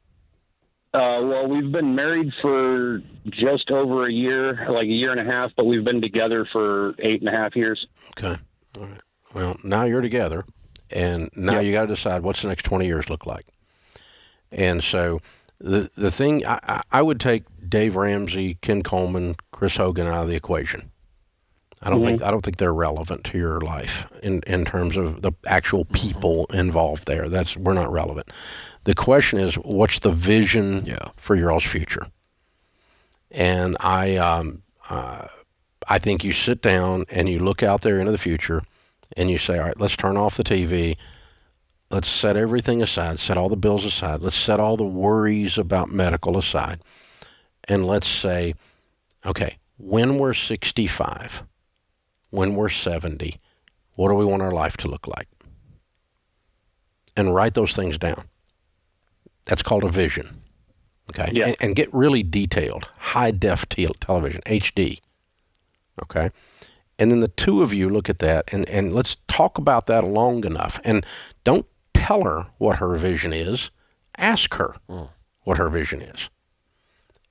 Well, we've been married for just over a year, like a year and a half, but we've been together for 8.5 years. Okay, all right. Well, now you're together, and now you got to decide what's the next 20 years look like. And so the thing, I would take Dave Ramsey, Ken Coleman, Chris Hogan out of the equation. I don't think they're relevant to your life in terms of the actual people involved there. We're not relevant. The question is, what's the vision for your all's future? And I think you sit down and you look out there into the future and you say, all right, let's turn off the TV. Let's set everything aside, set all the bills aside. Let's set all the worries about medical aside. And let's say, okay, when we're 65, when we're 70, what do we want our life to look like? And write those things down. That's called a vision. Okay? Yeah. And get really detailed. High-def television, HD. Okay? And then the two of you look at that, and let's talk about that long enough. And don't tell her what her vision is. Ask her what her vision is.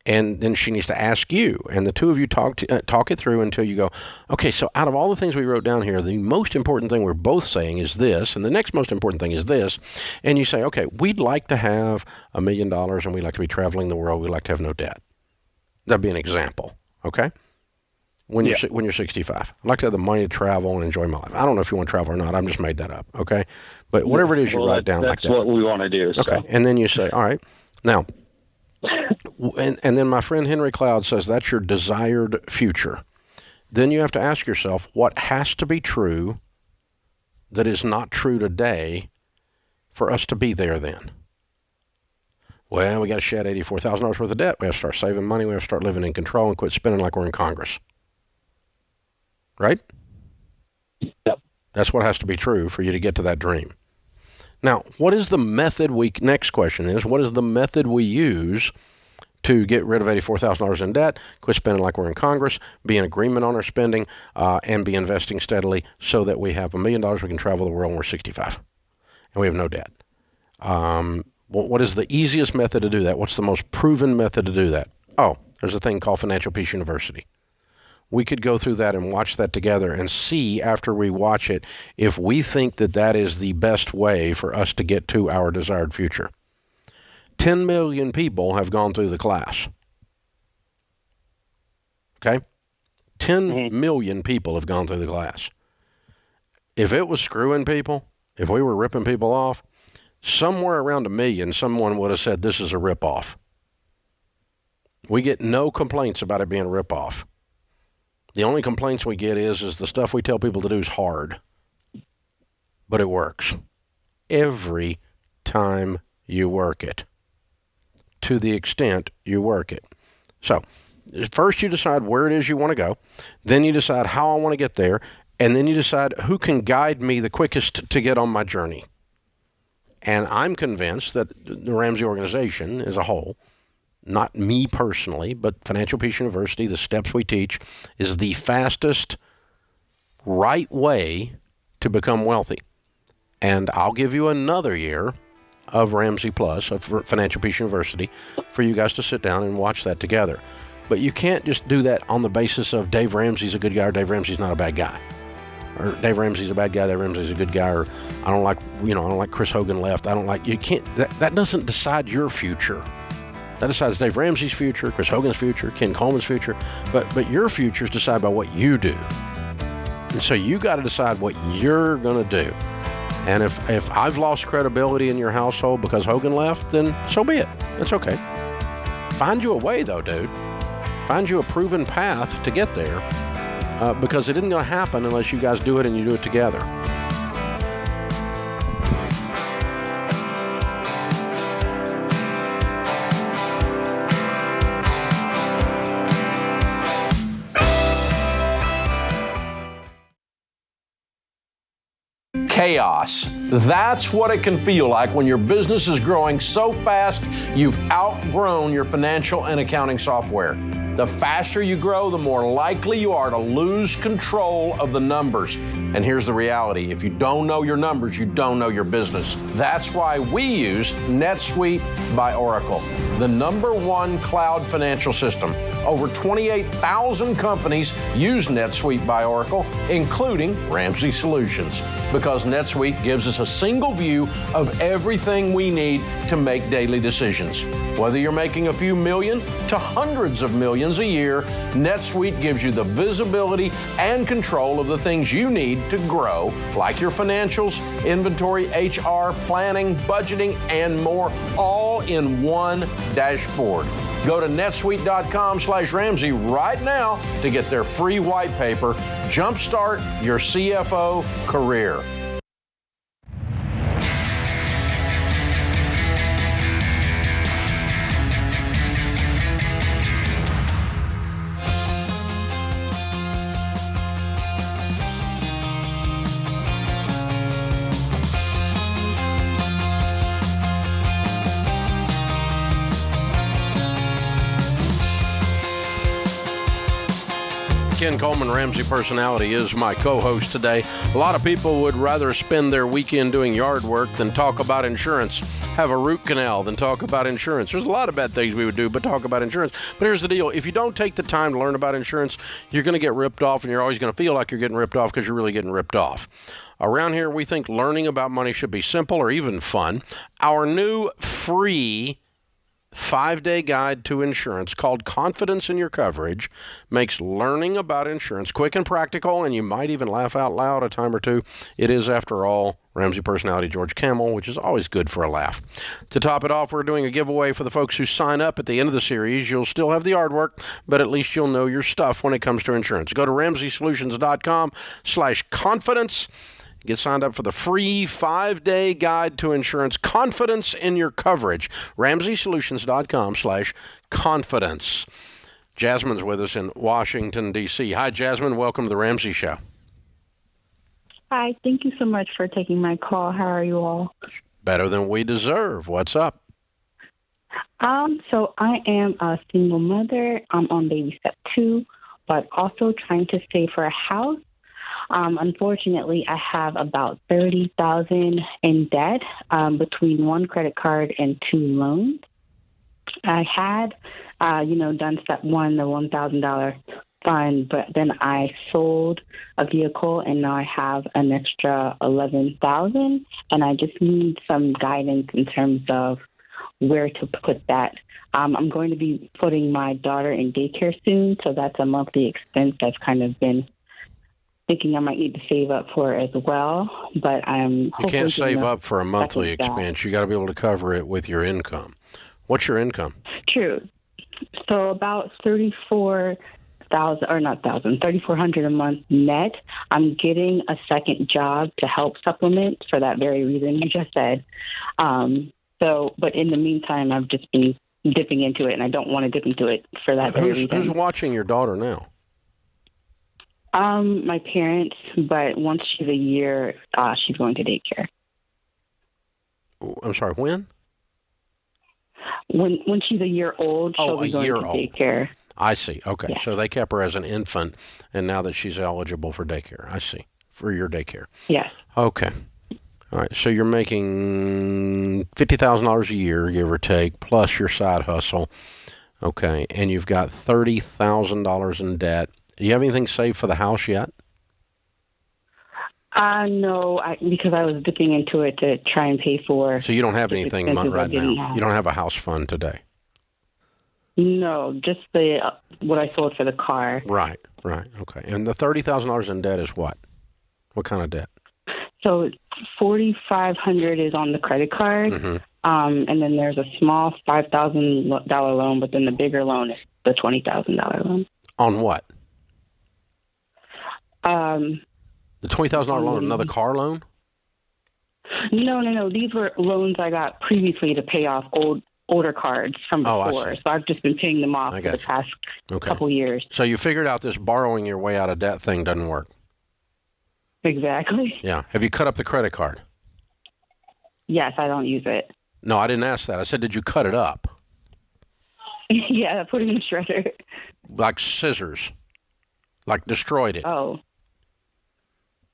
And then she needs to ask you. And the two of you talk it through until you go, okay, so out of all the things we wrote down here, the most important thing we're both saying is this, and the next most important thing is this. And you say, okay, we'd like to have $1 million, and we'd like to be traveling the world. We'd like to have no debt. That'd be an example, okay? When you're 65. I'd like to have the money to travel and enjoy my life. I don't know if you want to travel or not. I'm just made that up, okay? But whatever it is, you write down like that. That's what we want to do. So. Okay, and then you say, all right, now, and then my friend Henry Cloud says that's your desired future. Then you have to ask yourself, what has to be true that is not true today for us to be there then? Well, we got to shed $84,000 worth of debt. We have to start saving money. We have to start living in control and quit spending like we're in Congress. Right? Yep. That's what has to be true for you to get to that dream. Now, what is the method next question is, what is the method we use to get rid of $84,000 in debt, quit spending like we're in Congress, be in agreement on our spending, and be investing steadily so that we have $1 million, we can travel the world when we're 65, and we have no debt? What is the easiest method to do that? What's the most proven method to do that? Oh, there's a thing called Financial Peace University. We could go through that and watch that together and see after we watch it if we think that that is the best way for us to get to our desired future. 10 million people have gone through the class. Okay? 10 million people have gone through the class. If it was screwing people, if we were ripping people off, somewhere around 1 million, someone would have said this is a ripoff. We get no complaints about it being a ripoff. The only complaints we get is the stuff we tell people to do is hard. But it works. Every time you work it. To the extent you work it. So first you decide where it is you want to go. Then you decide how I want to get there. And then you decide who can guide me the quickest to get on my journey. And I'm convinced that the Ramsey organization as a whole, not me personally, but Financial Peace University, the steps we teach, is the fastest, right way to become wealthy. And I'll give you another year of Ramsey Plus, of Financial Peace University, for you guys to sit down and watch that together. But you can't just do that on the basis of Dave Ramsey's a good guy or Dave Ramsey's not a bad guy. Or Dave Ramsey's a bad guy, Dave Ramsey's a good guy, or I don't like Chris Hogan left. That doesn't decide your future. That decides Dave Ramsey's future, Chris Hogan's future, Ken Coleman's future. But your future is decided by what you do. And so you got to decide what you're going to do. And if I've lost credibility in your household because Hogan left, then so be it. It's okay. Find you a way, though, dude. Find you a proven path to get there. Because it isn't going to happen unless you guys do it and you do it together. Chaos. That's what it can feel like when your business is growing so fast you've outgrown your financial and accounting software. The faster you grow, the more likely you are to lose control of the numbers. And here's the reality. If you don't know your numbers, you don't know your business. That's why we use NetSuite by Oracle, the #1 cloud financial system. Over 28,000 companies use NetSuite by Oracle, including Ramsey Solutions, because NetSuite gives us a single view of everything we need to make daily decisions. Whether you're making a few million to hundreds of millions a year, NetSuite gives you the visibility and control of the things you need to grow, like your financials, inventory, HR, planning, budgeting, and more, all in one dashboard. Go to netsuite.com/Ramsey right now to get their free white paper. Jumpstart your CFO career. Ken Coleman, Ramsey Personality, is my co-host today. A lot of people would rather spend their weekend doing yard work than talk about insurance, have a root canal than talk about insurance. There's a lot of bad things we would do but talk about insurance. But here's the deal. If you don't take the time to learn about insurance, you're going to get ripped off, and you're always going to feel like you're getting ripped off because you're really getting ripped off. Around here, we think learning about money should be simple or even fun. Our new free 5-day guide to insurance called Confidence in Your Coverage makes learning about insurance quick and practical, and you might even laugh out loud a time or two. It is, after all, Ramsey Personality George Camel, which is always good for a laugh. To top it off, we're doing a giveaway for the folks who sign up at the end of the series. You'll still have the artwork, but at least you'll know your stuff when it comes to insurance. Go to RamseySolutions.com/confidence. Get signed up for the free 5-day guide to insurance, Confidence in Your Coverage. RamseySolutions.com/confidence. Jasmine's with us in Washington, D.C. Hi, Jasmine. Welcome to the Ramsey Show. Hi. Thank you so much for taking my call. How are you all? Better than we deserve. What's up? So I am a single mother. I'm on baby step 2, but also trying to save for a house. Unfortunately, I have about $30,000 in debt between one credit card and 2 loans. I had, done step 1, the $1,000 fund, but then I sold a vehicle and now I have an extra $11,000, and I just need some guidance in terms of where to put that. I'm going to be putting my daughter in daycare soon, so that's a monthly expense that's kind of been thinking I might need to save up for as well, but I'm You can't save up for a monthly expense. You got to be able to cover it with your income. What's your income? True. So about $3,400 a month net. I'm getting a second job to help supplement for that very reason you just said. But in the meantime, I've just been dipping into it, and I don't want to dip into it for that very reason. Who's watching your daughter now? My parents, but once she's a year, she's going to daycare. I'm sorry, when? When she's a year old, she'll be going to daycare. I see. Okay. Yeah. So they kept her as an infant, and now that she's eligible for daycare. I see. For your daycare. Yes. Okay. All right. So you're making $50,000 a year, give or take, plus your side hustle. Okay. And you've got $30,000 in debt. Do you have anything saved for the house yet? No, because I was dipping into it to try and pay for. So you don't have anything right now? You don't have a house fund today? No, just what I sold for the car. Right. Okay. And the $30,000 in debt is what? What kind of debt? So $4,500 is on the credit card, and then there's a small $5,000 loan, but then the bigger loan is the $20,000 loan. On what? The $20,000 loan, another car loan? No. These were loans I got previously to pay off older cards from before. I see. So I've just been paying them off for the past couple years. So you figured out this borrowing your way out of debt thing doesn't work. Exactly. Yeah. Have you cut up the credit card? Yes, I don't use it. No, I didn't ask that. I said, did you cut it up? Yeah, I put it in the shredder. Like scissors? Like destroyed it? Oh.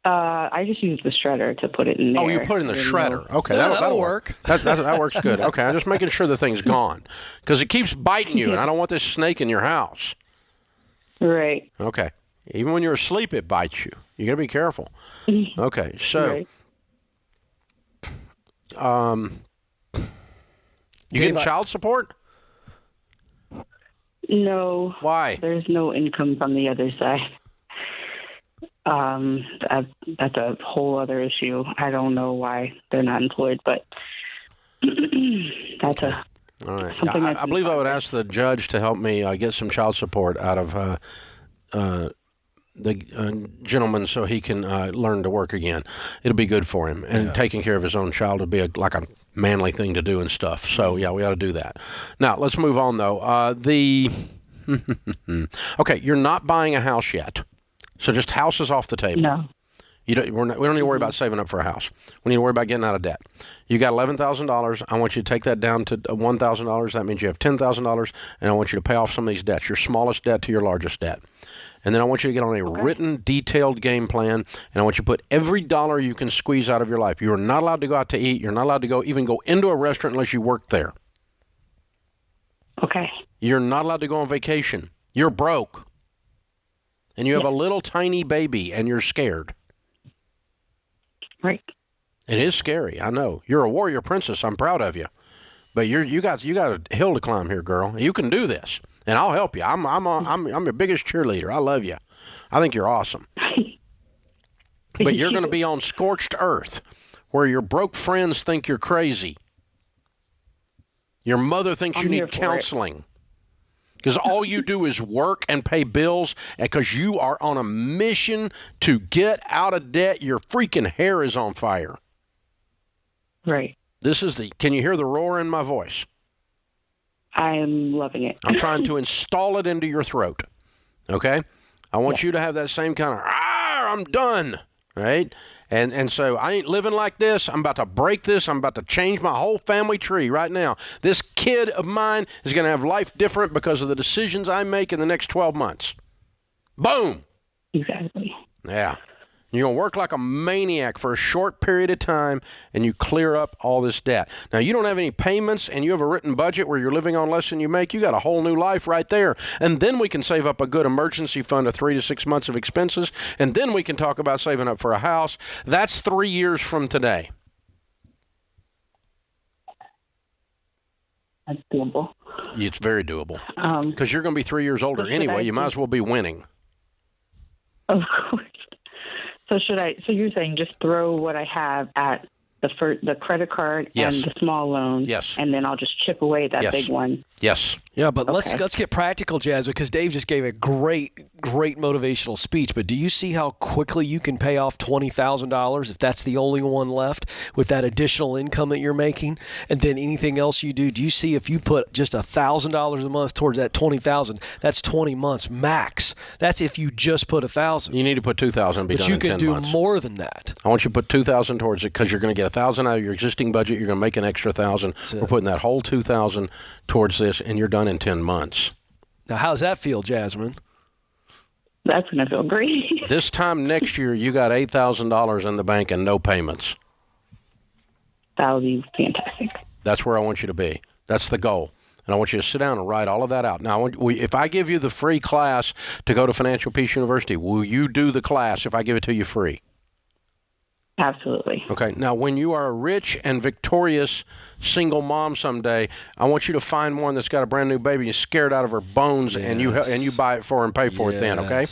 I just used the shredder to put it in there. Oh, you put it in the shredder. Okay, that'll work. That works good. Okay, I'm just making sure the thing's gone. Because it keeps biting you, and I don't want this snake in your house. Right. Okay. Even when you're asleep, it bites you. You got to be careful. Okay, so... you getting child support? No. Why? There's no income from the other side. That's a whole other issue. I don't know why they're not employed, but that's all right. I believe I would ask the judge to help me get some child support out of the gentleman so he can learn to work again. It'll be good for him. And taking care of his own child would be like a manly thing to do and stuff. So, yeah, we ought to do that. Now, let's move on, though. Okay, you're not buying a house yet. So just house is off the table. No. We don't need to worry about saving up for a house. We need to worry about getting out of debt. You got $11,000. I want you to take that down to $1,000. That means you have $10,000, and I want you to pay off some of these debts, your smallest debt to your largest debt. And then I want you to get on a written, detailed game plan, and I want you to put every dollar you can squeeze out of your life. You are not allowed to go out to eat. You're not allowed to even go into a restaurant unless you work there. Okay. You're not allowed to go on vacation. You're broke. And you have a little tiny baby, and you're scared. Right. It is scary. I know. You're a warrior princess. I'm proud of you. But you got a hill to climb here, girl. You can do this, and I'll help you. I'm your biggest cheerleader. I love you. I think you're awesome. But you're going to be on scorched earth, where your broke friends think you're crazy. Your mother thinks you need counseling. Because all you do is work and pay bills, because you are on a mission to get out of debt. Your freaking hair is on fire. Right. Can you hear the roar in my voice? I'm loving it. I'm trying to install it into your throat. Okay? I want you to have that same kind of, I'm done. Right? And so I ain't living like this. I'm about to break this. I'm about to change my whole family tree right now. This kid of mine is going to have life different because of the decisions I make in the next 12 months. Boom. Exactly. Yeah. You're going to work like a maniac for a short period of time, and you clear up all this debt. Now, you don't have any payments, and you have a written budget where you're living on less than you make. You got a whole new life right there. And then we can save up a good emergency fund of 3 to 6 months of expenses, and then we can talk about saving up for a house. That's 3 years from today. That's doable. It's very doable. Because you're going to be 3 years older anyway. You might as well be winning. Of course. So So you're saying just throw what I have at the credit card and the small loan, and then I'll just chip away at that big one. Yes. Yeah, but let's get practical, Jazz, because Dave just gave a great motivational speech. But do you see how quickly you can pay off $20,000 if that's the only one left with that additional income that you're making, and then anything else you do? Do you see if you put just $1,000 a month towards that $20,000, that's 20 months max. That's if you just put $1,000. You need to put $2,000 and be done in 10 months. But you can do more than that. I want you to put $2,000 towards it because you're going to get $1,000 out of your existing budget. You're going to make an extra $1,000. We're putting that whole $2,000 towards this, and you're done in 10 months. Now, how does that feel, Jasmine? That's going to feel great. This time next year, you got $8,000 in the bank and no payments. That would be fantastic. That's where I want you to be. That's the goal. And I want you to sit down and write all of that out. Now, if I give you the free class to go to Financial Peace University, will you do the class if I give it to you free? Absolutely. Okay. Now, when you are a rich and victorious single mom someday, I want you to find one that's got a brand new baby. You're scared out of her bones, and you buy it for her and pay for it then. Okay.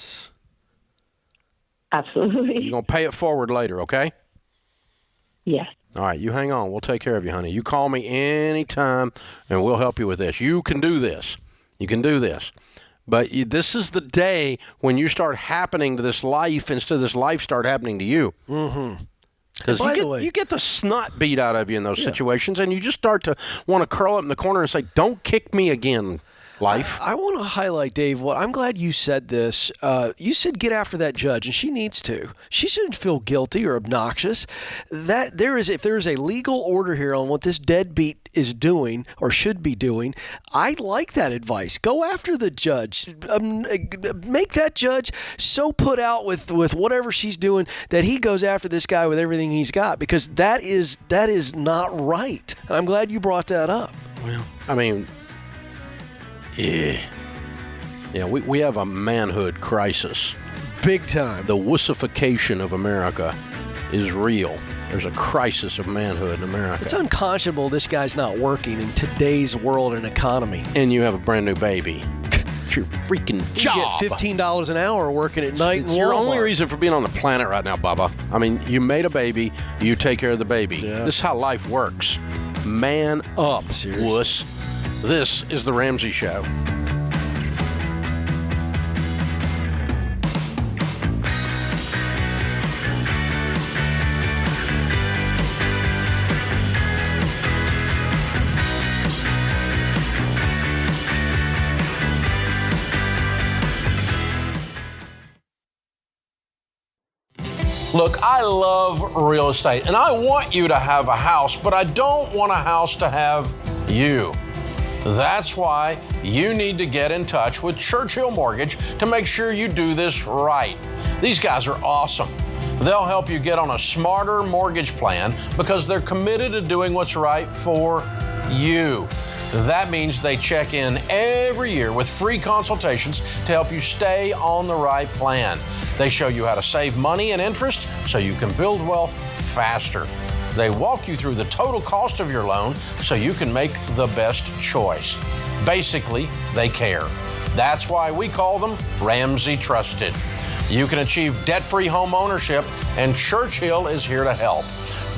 Absolutely. You're gonna pay it forward later. Okay. Yes. All right. You hang on. We'll take care of you, honey. You call me anytime, and we'll help you with this. You can do this. You can do this. But this is the day when you start happening to this life instead of this life start happening to you. Mm-hmm. Because you get the snot beat out of you in those situations, and you just start to want to curl up in the corner and say, don't kick me again, life. I want to highlight, Dave, I'm glad you said this. You said get after that judge, and she needs to. She shouldn't feel guilty or obnoxious. If there is a legal order here on what this deadbeat is doing or should be doing, I like that advice. Go after the judge. Make that judge so put out with whatever she's doing that he goes after this guy with everything he's got, because that is not right. And I'm glad you brought that up. Well, I mean, yeah, we have a manhood crisis. Big time. The wussification of America is real. There's a crisis of manhood in America. It's unconscionable this guy's not working in today's world and economy. And you have a brand new baby. It's your freaking job. You get $15 an hour working at night. It's your only reason for being on the planet right now, Bubba. I mean, you made a baby, you take care of the baby. Yeah. This is how life works. Man up, wuss. This is The Ramsey Show. Look, I love real estate, and I want you to have a house, but I don't want a house to have you. That's why you need to get in touch with Churchill Mortgage to make sure you do this right. These guys are awesome. They'll help you get on a smarter mortgage plan because they're committed to doing what's right for you. That means they check in every year with free consultations to help you stay on the right plan. They show you how to save money and interest so you can build wealth faster. They walk you through the total cost of your loan so you can make the best choice. Basically, they care. That's why we call them Ramsey Trusted. You can achieve debt-free home ownership, and Churchill is here to help.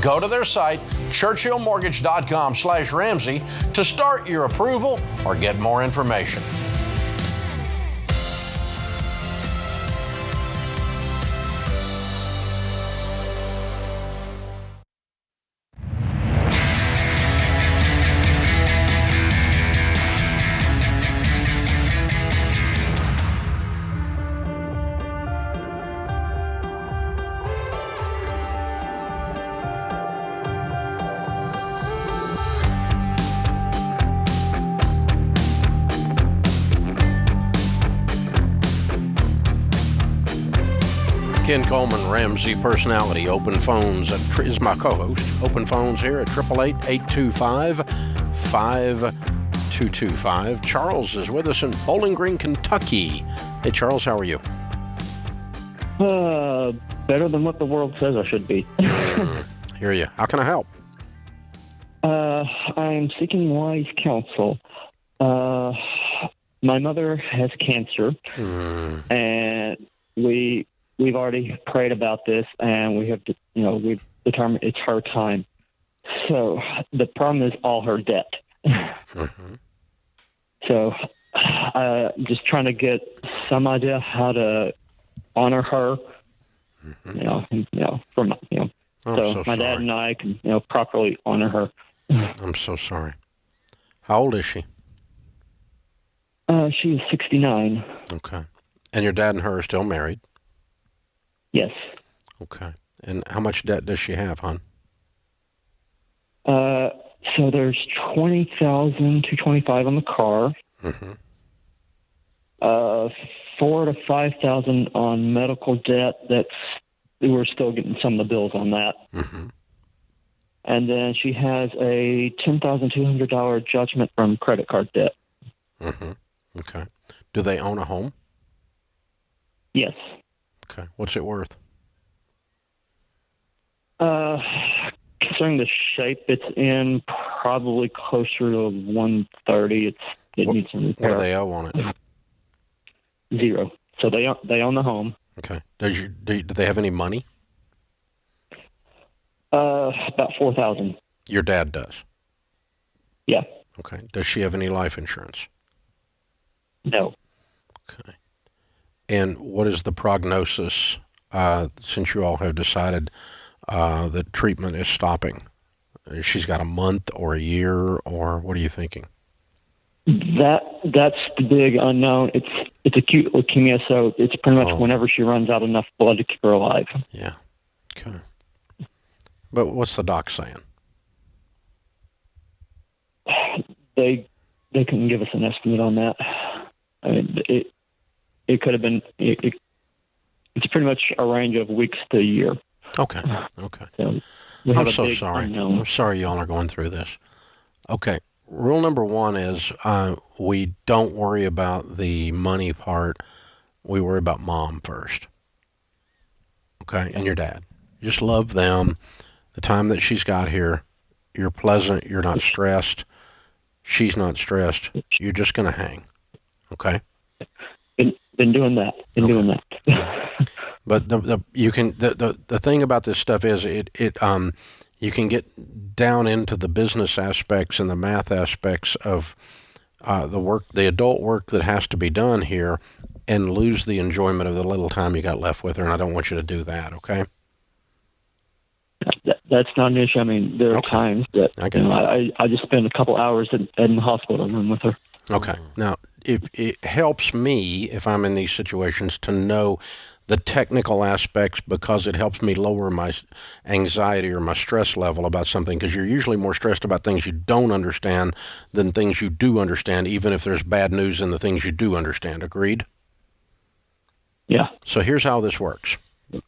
Go to their site, churchillmortgage.com/Ramsey, to start your approval or get more information. Ken Coleman, Ramsey personality. Open phones is my co-host. Open phones here at 888-825-5225. Charles is with us in Bowling Green, Kentucky. Hey, Charles, how are you? Better than what the world says I should be. Hear you. How can I help? I'm seeking wise counsel. My mother has cancer, and we've already prayed about this, and we've determined it's her time. So the problem is all her debt. So just trying to get some idea how to honor her, from so my dad and I can properly honor her. I'm so sorry. How old is she? She's 69. Okay. And your dad and her are still married? Yes. Okay. And how much debt does she have, hon? So there's $20,000 to $25,000 on the car. Mm-hmm. $4,000 to $5,000 on medical debt. We're still getting some of the bills on that. Mm-hmm. And then she has a $10,200 judgment from credit card debt. Mm-hmm. Okay. Do they own a home? Yes. Okay. What's it worth? Considering the shape it's in, probably closer to $130. It needs some repair. What do they owe on it? Zero. So they own the home. Okay. Do they have any money? About $4,000. Your dad does? Yeah. Okay. Does she have any life insurance? No. Okay. And what is the prognosis, since you all have decided that treatment is stopping? She's got a month or a year, or what are you thinking? That's the big unknown. It's acute leukemia, so it's pretty much whenever she runs out enough blood to keep her alive. Yeah. Okay. But what's the doc saying? They couldn't give us an estimate on that. I mean, it could have been. It's pretty much a range of weeks to a year. Okay. Okay. So I'm so sorry. I'm sorry y'all are going through this. Okay. Rule number one is we don't worry about the money part. We worry about mom first. Okay? And your dad. Just love them. The time that she's got here, you're pleasant. You're not stressed. She's not stressed. You're just going to hang. Okay? Been doing that. Doing that. But the thing about this stuff is you can get down into the business aspects and the math aspects of the adult work that has to be done here, and lose the enjoyment of the little time you got left with her. And I don't want you to do that. Okay. That's not an issue. I mean, there are times that I just spend a couple hours in the hospital room with her. Okay. Now, if it helps me, if I'm in these situations, to know the technical aspects, because it helps me lower my anxiety or my stress level about something, because you're usually more stressed about things you don't understand than things you do understand, even if there's bad news in the things you do understand. Agreed? Yeah. So here's how this works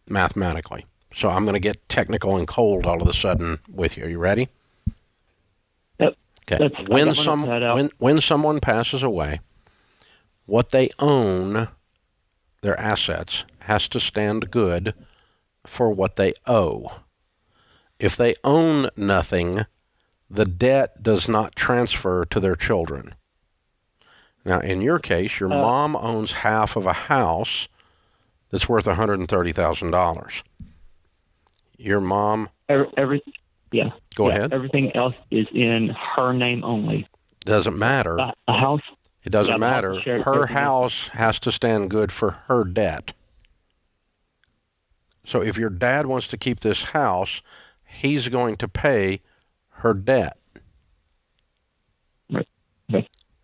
mathematically. So I'm going to get technical and cold all of a sudden with you. Are you ready? Yep. Okay. When someone passes away, what they own, their assets, has to stand good for what they owe. If they own nothing, the debt does not transfer to their children. Now, in your case, your mom owns half of a house that's worth $130,000. Your mom... Go ahead. Everything else is in her name only. Doesn't matter. A house? It doesn't matter. Her house has to stand good for her debt. So if your dad wants to keep this house, he's going to pay her debt. Right.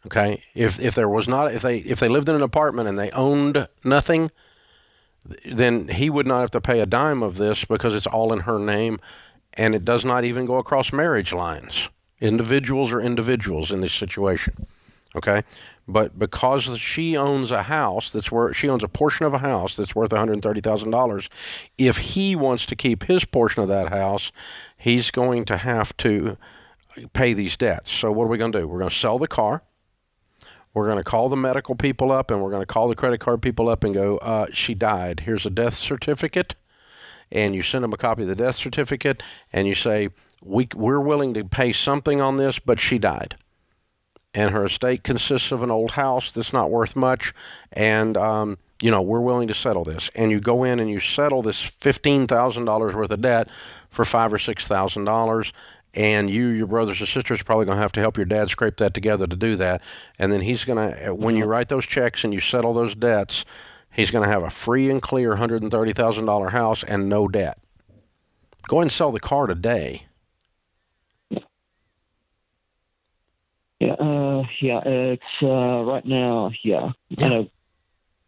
Okay? If they lived in an apartment and they owned nothing, then he would not have to pay a dime of this because it's all in her name, and it does not even go across marriage lines. Individuals are individuals in this situation. Okay? But because she owns a house she owns a portion of a house that's worth $130,000, if he wants to keep his portion of that house, he's going to have to pay these debts. So what are we going to do? We're going to sell the car. We're going to call the medical people up, and we're going to call the credit card people up and go, she died. Here's a death certificate. And you send them a copy of the death certificate, and you say, we're willing to pay something on this, but she died. And her estate consists of an old house that's not worth much, and, we're willing to settle this. And you go in and you settle this $15,000 worth of debt for $5,000 or $6,000, and your brothers and sisters are probably going to have to help your dad scrape that together to do that. And then he's going to, when you write those checks and you settle those debts, he's going to have a free and clear $130,000 house and no debt. Go ahead and sell the car today. It's right now. I know.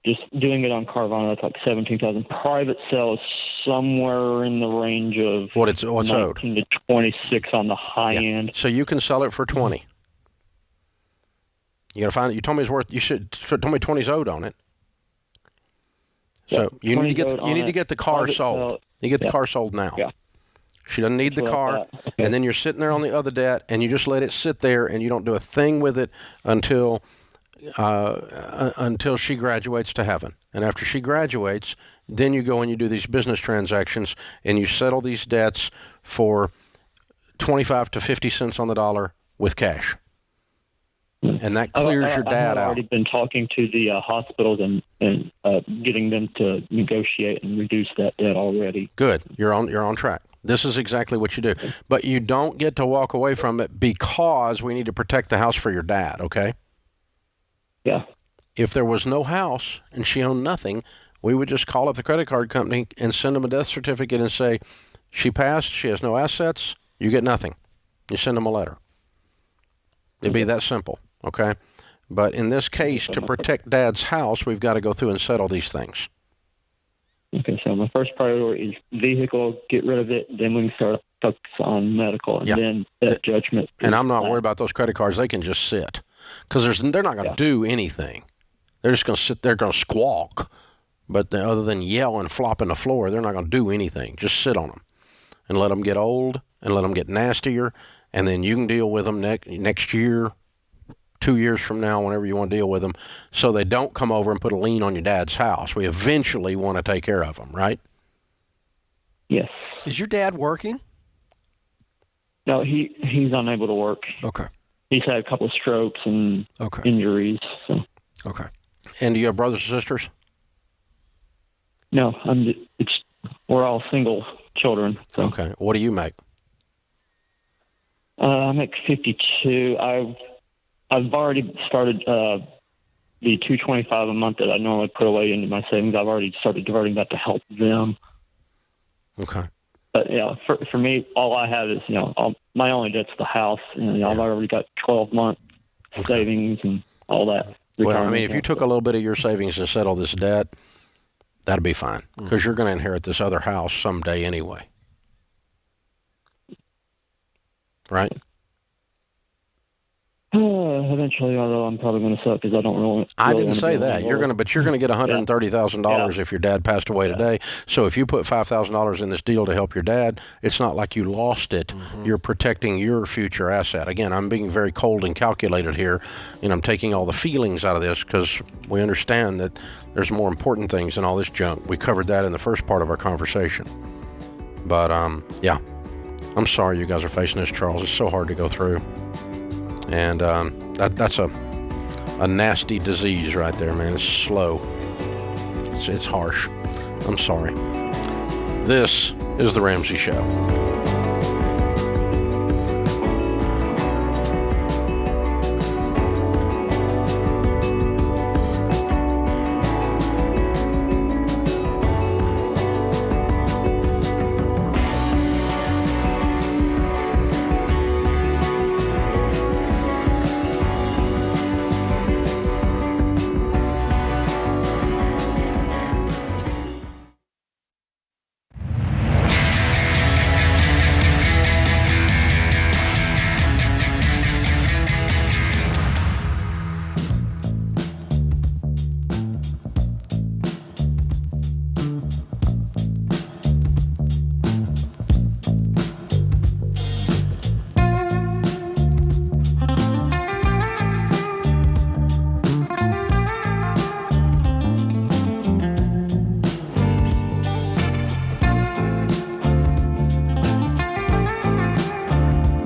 Just doing it on Carvana, that's like $17,000. Private sale is somewhere in the range of what's 19 owed to 26 on the high end. So you can sell it for 20. You got to find it. You told me it's worth. You should told me 20's owed on it. So you need to get the car sold. You get the car sold now. Yeah. She doesn't need the car, and then you're sitting there on the other debt, and you just let it sit there, and you don't do a thing with it until she graduates to heaven. And after she graduates, then you go and you do these business transactions, and you settle these debts for 25 to 50 cents on the dollar with cash. And that clears your dad out. I've already been talking to the hospitals and getting them to negotiate and reduce that debt already. Good. You're on track. This is exactly what you do. But you don't get to walk away from it because we need to protect the house for your dad, okay? Yeah. If there was no house and she owned nothing, we would just call up the credit card company and send them a death certificate and say, she passed, she has no assets, you get nothing. You send them a letter. It'd be that simple, okay? But in this case, to protect Dad's house, we've got to go through and settle these things. Okay, so my first priority is vehicle, get rid of it, then we can start focus on medical, and then that judgment. And I'm not worried about those credit cards. They can just sit. Because they're not going to do anything. They're just going to sit there, going to squawk. But other than yell and flop on the floor, they're not going to do anything. Just sit on them and let them get old and let them get nastier. And then you can deal with them next year, 2 years from now, whenever you want to deal with them, so they don't come over and put a lien on your dad's house. We eventually want to take care of them, right? Yes. Is your dad working? No, he's unable to work. Okay. He's had a couple of strokes and injuries. So. Okay. And do you have brothers and sisters? No, we're all single children. So. Okay. What do you make? I make 52. I've already started the $225 a month that I normally put away into my savings. I've already started diverting that to help them. Okay. But for me, all I have is my only debt's the house, and I've already got 12 months savings and all that. Well, I mean, if you took a little bit of your savings and settle this debt, that'd be fine because you're going to inherit this other house someday anyway, right? Eventually, although I'm probably going to sell because I don't really. I didn't say that. You're going to get $130,000 if your dad passed away today. So if you put $5,000 in this deal to help your dad, it's not like you lost it. You're protecting your future asset. Again, I'm being very cold and calculated here, and I'm taking all the feelings out of this because we understand that there's more important things than all this junk. We covered that in the first part of our conversation. But I'm sorry you guys are facing this, Charles. It's so hard to go through. And that's a nasty disease right there, man. It's slow. It's harsh. I'm sorry. This is The Ramsey Show.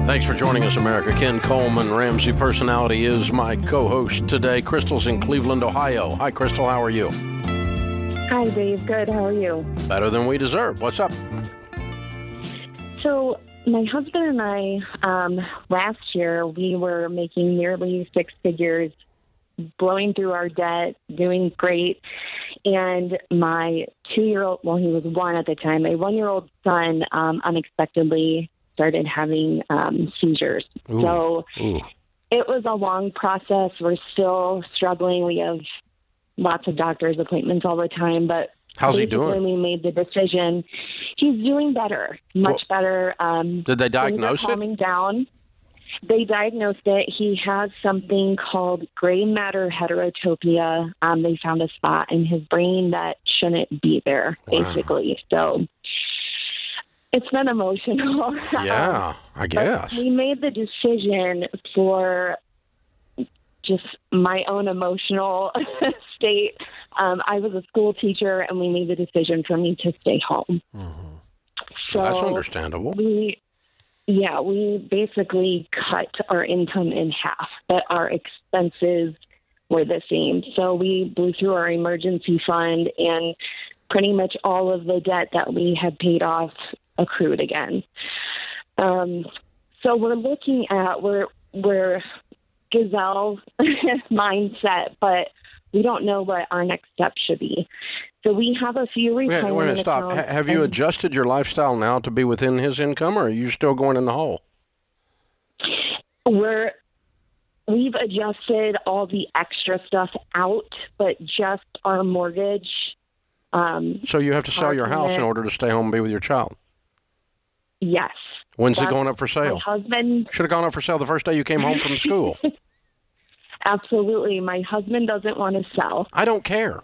Thanks for joining us, America. Ken Coleman, Ramsey Personality, is my co-host today. Crystal's in Cleveland, Ohio. Hi, Crystal. How are you? Hi, Dave. Good. How are you? Better than we deserve. What's up? So my husband and I, last year, we were making nearly six figures, blowing through our debt, doing great. And my 2-year-old, well, he was one at the time, my 1-year-old son unexpectedly started having seizures. Ooh. So Ooh. it was a long process. We're still struggling. We have lots of doctor's appointments all the time, but how's he basically doing? we made the decision. He's doing better, much better. Did they diagnose things are it? calming down. They diagnosed it. He has something called gray matter heterotopia. They found a spot in his brain that shouldn't be there, basically. So it's been emotional. Yeah, I guess. We made the decision for just my own emotional state. I was a school teacher, and we made the decision for me to stay home. Mm-hmm. So That's understandable. We basically cut our income in half, but our expenses were the same. So we blew through our emergency fund, and pretty much all of the debt that we had paid off accrued again. So we're looking at, we're gazelle mindset, but we don't know what our next step should be. So we have a few retirement Wait a minute, stop. accounts. Have you adjusted your lifestyle now to be within his income, or are you still going in the hole? We've adjusted all the extra stuff out, but just our mortgage. So you have to sell your house in order to stay home and be with your child? Yes. When's it going up for sale? My husband should have gone up for sale the first day you came home from school. Absolutely. My husband doesn't want to sell. I don't care.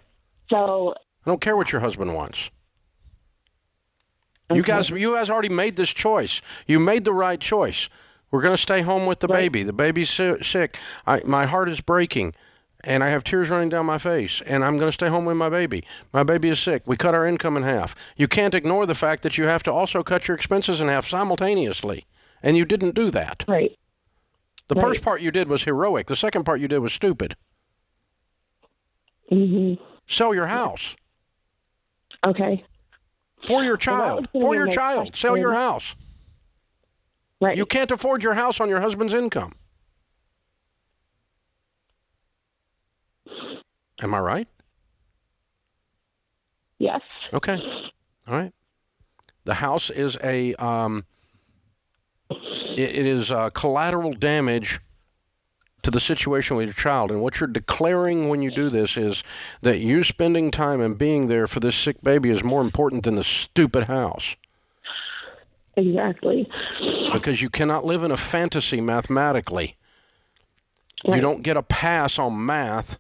So I don't care what your husband wants. Okay. You guys already made this choice. You made the right choice. We're going to stay home with the baby. The baby's sick. My heart is breaking, and I have tears running down my face, and I'm going to stay home with my baby. My baby is sick. We cut our income in half. You can't ignore the fact that you have to also cut your expenses in half simultaneously, and you didn't do that. Right. The first part you did was heroic. The second part you did was stupid. Mm-hmm. Sell your house. Okay. For your child. For your child. Sell your house. Right. You can't afford your house on your husband's income. Am I right? Yes. Okay. All right. The house is it is collateral damage to the situation with your child. And what you're declaring when you do this is that you spending time and being there for this sick baby is more important than the stupid house. Exactly. Because you cannot live in a fantasy mathematically. Right. You don't get a pass on math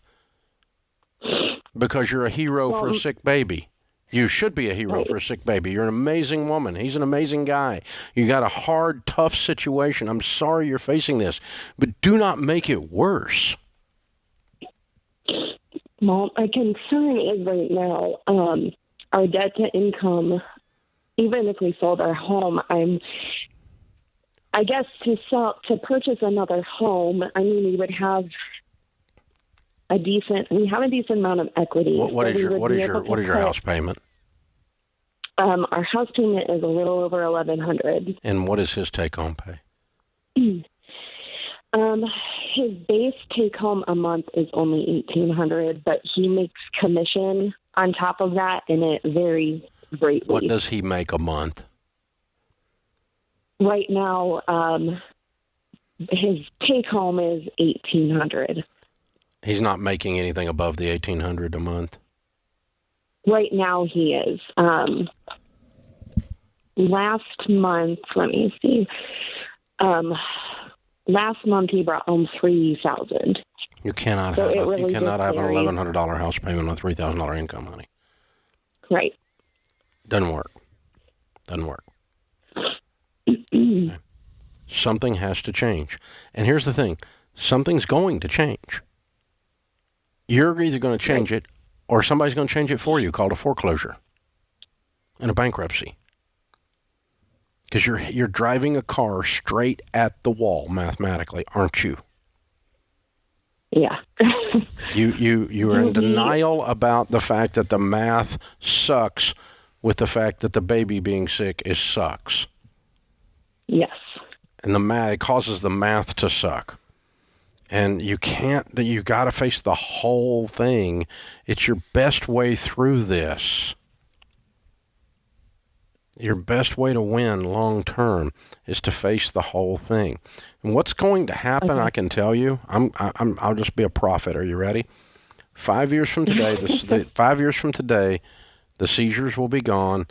because you're a hero for a sick baby. You should be a hero for a sick baby. You're an amazing woman. He's an amazing guy. You got a hard, tough situation. I'm sorry you're facing this, but do not make it worse. Well, my concern is right now, our debt to income, even if we sold our home, I guess to purchase another home, I mean, we would have a decent amount of equity. What is your house payment? Our house payment is a little over $1,100. And what is his take-home pay? His base take-home a month is only $1,800, but he makes commission on top of that, and it varies greatly. What does he make a month? Right now, his take-home is $1,800. He's not making anything above the $1,800 a month? Right now he is. Last month, let me see. Last month he brought home $3,000. You cannot have have an $1,100 house payment with $3,000 income, honey. Right. Doesn't work. Okay. Something has to change. And here's the thing. Something's going to change. You're either going to change it or somebody's going to change it for you, called a foreclosure and a bankruptcy. Because you're driving a car straight at the wall mathematically, aren't you? Yeah. You are in denial about the fact that the math sucks with the fact that the baby being sick sucks. Yes. And it causes the math to suck. And you got to face the whole thing. It's your best way through this. Your best way to win long term is to face the whole thing. And what's going to happen, I can tell you. I'll just be a prophet. Are you ready? 5 years from today, 5 years from today, the seizures will be gone.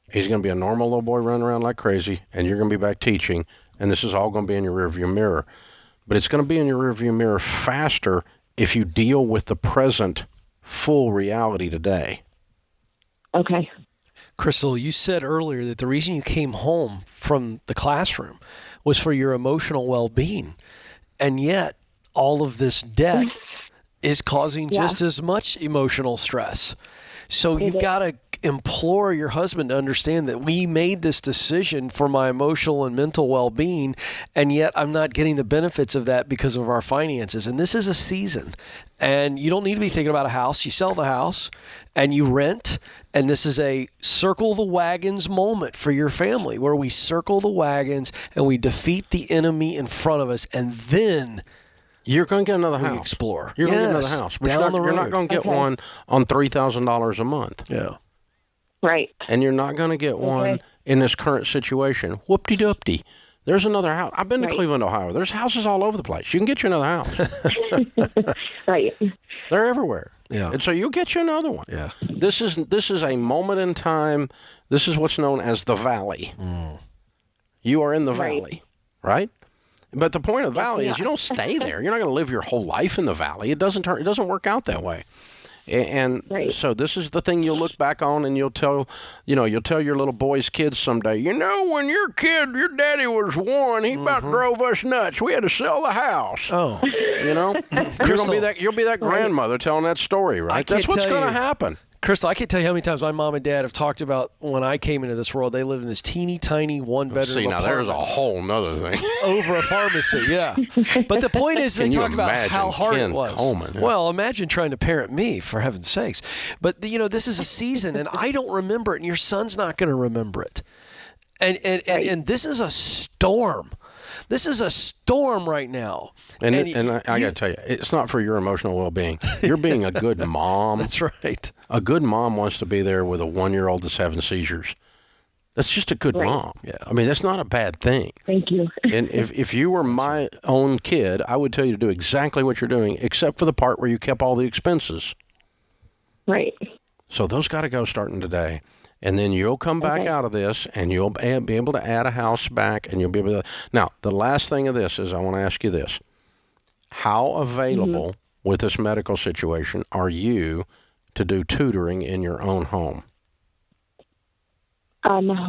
He's going to be a normal little boy running around like crazy, and you're going to be back teaching, and this is all going to be in your rearview mirror. But it's going to be in your rearview mirror faster if you deal with the present full reality today. Okay. Crystal, you said earlier that the reason you came home from the classroom was for your emotional well-being, and yet all of this debt is causing just as much emotional stress. So you've got to implore your husband to understand that we made this decision for my emotional and mental well-being, and yet I'm not getting the benefits of that because of our finances. And this is a season, and you don't need to be thinking about a house. You sell the house and you rent, and this is a circle the wagons moment for your family, where we circle the wagons and we defeat the enemy in front of us, and then you're going to get another house. Explore. You're going to get another house. But you're not going to get one on $3,000 a month. Yeah. Right. And you're not going to get one in this current situation. Whoop-de-doop-de. There's another house. I've been to Cleveland, Ohio. There's houses all over the place. You can get you another house. Right. They're everywhere. Yeah. And so you'll get you another one. Yeah. This is a moment in time. This is what's known as the valley. You are in the valley, right? But the point of the valley is you don't stay there. You're not going to live your whole life in the valley. It doesn't work out that way. And so this is the thing you'll look back on, and you'll tell your little boy's kids someday, when your daddy was 1, he about drove us nuts. We had to sell the house. Oh. You'll be that grandmother telling that story, right? That's what's going to happen. Crystal, I can't tell you how many times my mom and dad have talked about when I came into this world. They lived in this teeny tiny one-bedroom See, now there's a whole nother thing. Over a pharmacy, yeah. But the point is, they talk about how hard it was. Coleman, Well, imagine trying to parent me, for heaven's sakes. But this is a season, and I don't remember it, and your son's not going to remember it. And this is a storm. This is a storm right now. And I got to tell you, it's not for your emotional well-being. You're being a good mom. That's right. A good mom wants to be there with a 1-year-old that's having seizures. That's just a good mom. Yeah. I mean, that's not a bad thing. Thank you. And if you were my own kid, I would tell you to do exactly what you're doing, except for the part where you kept all the expenses. Right. So those got to go starting today. And then you'll come back out of this, and you'll be able to add a house back, and you'll be able to. Now, the last thing of this is I want to ask you this. How available with this medical situation are you to do tutoring in your own home?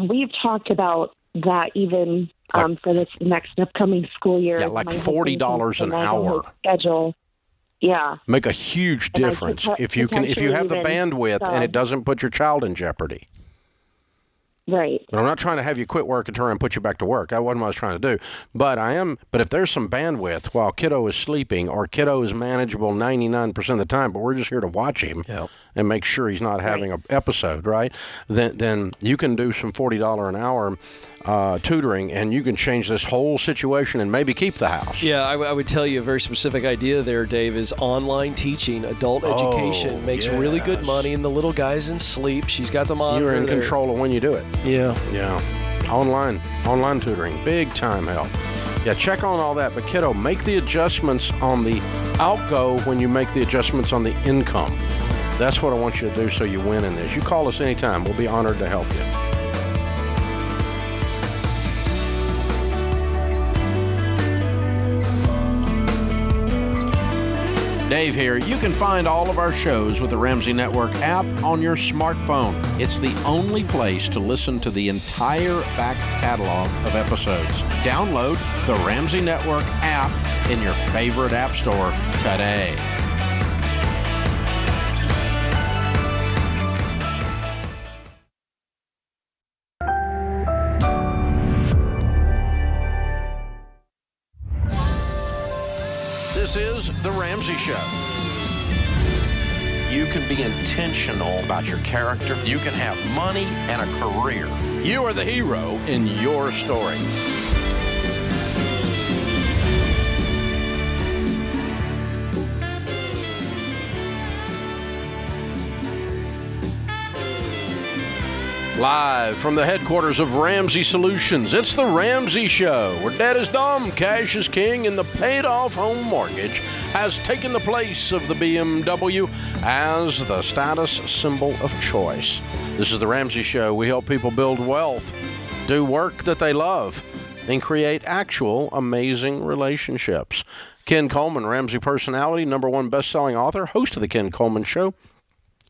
We've talked about that even for this next upcoming school year. Yeah, like $40 an hour. Schedule. Yeah. Make a huge difference if you have the bandwidth and it doesn't put your child in jeopardy. Right. But I'm not trying to have you quit work and turn and put you back to work. That wasn't what I was trying to do. But if there's some bandwidth while kiddo is sleeping, or kiddo is manageable 99% of the time, but we're just here to watch him and make sure he's not having an episode, right? Then you can do some $40 an hour tutoring, and you can change this whole situation and maybe keep the house. Yeah, I would tell you a very specific idea there, Dave, is online teaching, adult education, makes really good money, and the little guy's in sleep. She's got the monitor. You're in control of when you do it. Yeah. Yeah. Online tutoring, big time help. Yeah, check on all that. But kiddo, make the adjustments on the outgo when you make the adjustments on the income. That's what I want you to do so you win in this. You call us anytime. We'll be honored to help you. Dave here. You can find all of our shows with the Ramsey Network app on your smartphone. It's the only place to listen to the entire back catalog of episodes. Download the Ramsey Network app in your favorite app store today. This is The Ramsey Show. You can be intentional about your character. You can have money and a career. You are the hero in your story. Live from the headquarters of Ramsey Solutions, it's the Ramsey Show, where debt is dumb, cash is king, and the paid-off home mortgage has taken the place of the BMW as the status symbol of choice. This is the Ramsey Show. We help people build wealth, do work that they love, and create actual amazing relationships. Ken Coleman, Ramsey personality, #1 best-selling author, host of the Ken Coleman Show,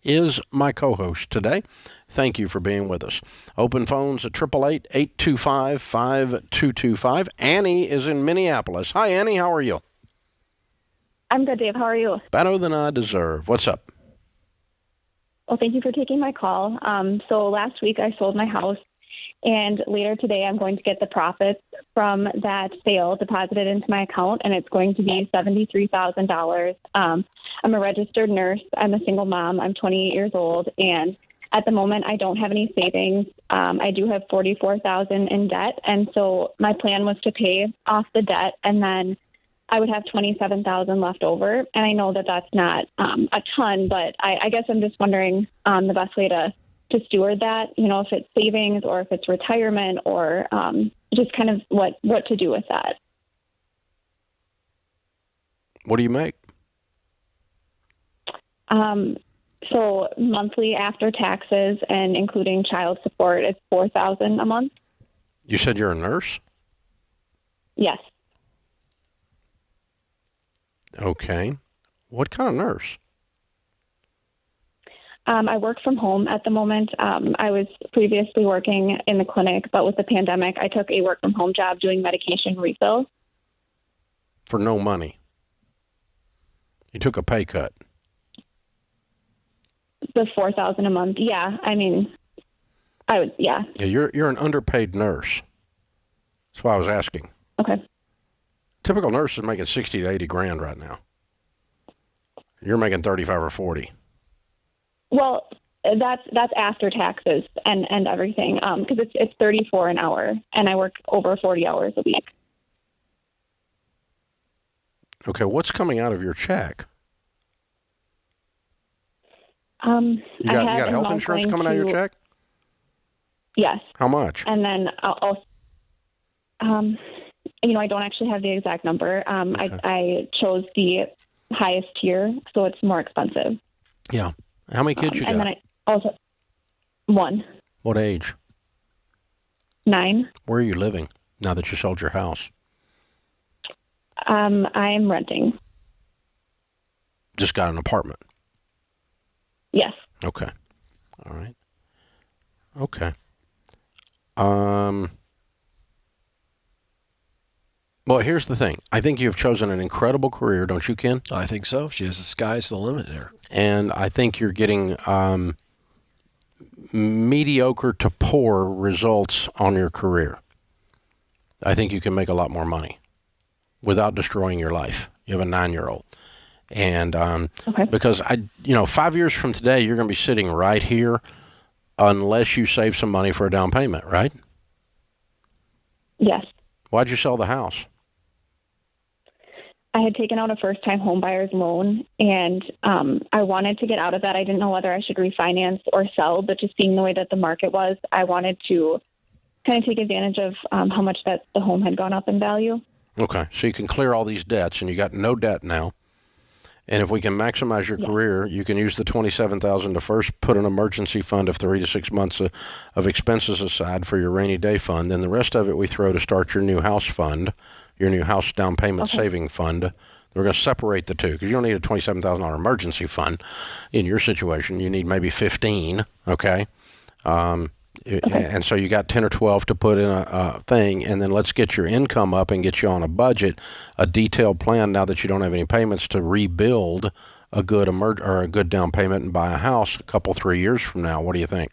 is my co-host today. Thank you for being with us. Open phones at 888-825-5225. Annie is in Minneapolis. Hi, Annie. How are you? I'm good, Dave. How are you? Better than I deserve. What's up? Well, thank you for taking my call. So last week I sold my house, and later today I'm going to get the profits from that sale deposited into my account, and it's going to be $73,000. I'm a registered nurse. I'm a single mom. I'm 28 years old, and at the moment I don't have any savings. I do have $44,000 in debt, and so my plan was to pay off the debt, and then I would have $27,000 left over. And I know that that's not a ton, but I guess I'm just wondering the best way to steward that, if it's savings or if it's retirement or just kind of what to do with that. What do you make? So monthly after taxes and including child support, it's $4,000 a month. You said you're a nurse? Yes. Okay. What kind of nurse? I work from home at the moment. I was previously working in the clinic, but with the pandemic, I took a work from home job doing medication refill. For no money? You took a pay cut? The $4,000 a month. Yeah. I mean, I would, yeah. Yeah, you're an underpaid nurse. That's why I was asking. Okay. Typical nurse is making 60 to 80 grand right now. You're making 35 or 40. Well, that's after taxes and everything, because it's $34 an hour, and I work over 40 hours a week. Okay, what's coming out of your check? You got health insurance coming out of your check? Yes. How much? And then I'll I don't actually have the exact number. Okay. I chose the highest tier, so it's more expensive. Yeah. How many kids you got? And then I also, one. What age? 9. Where are you living now that you sold your house? I'm renting. Just got an apartment? Yes. Okay. All right. Okay. Well, here's the thing. I think you've chosen an incredible career, don't you, Ken? I think so. She has the sky's the limit there. And I think you're getting mediocre to poor results on your career. I think you can make a lot more money without destroying your life. You have a 9-year-old. And okay. Because 5 years from today, you're going to be sitting right here unless you save some money for a down payment, right? Yes. Why'd you sell the house? I had taken out a first-time homebuyer's loan, and I wanted to get out of that. I didn't know whether I should refinance or sell, but just seeing the way that the market was, I wanted to kind of take advantage of how much that the home had gone up in value. Okay, so you can clear all these debts, and you got no debt now. And if we can maximize your career, you can use the $27,000 to first put an emergency fund of 3 to 6 months of expenses aside for your rainy day fund. Then the rest of it we throw to start your new house fund, your new house down payment saving fund. We're going to separate the two because you don't need a $27,000 emergency fund. In your situation, you need maybe 15. Okay. And so you got 10 or 12 to put in a thing, and then let's get your income up and get you on a budget, a detailed plan now that you don't have any payments to rebuild a good a good down payment and buy a house a couple 3 years from now. What do you think?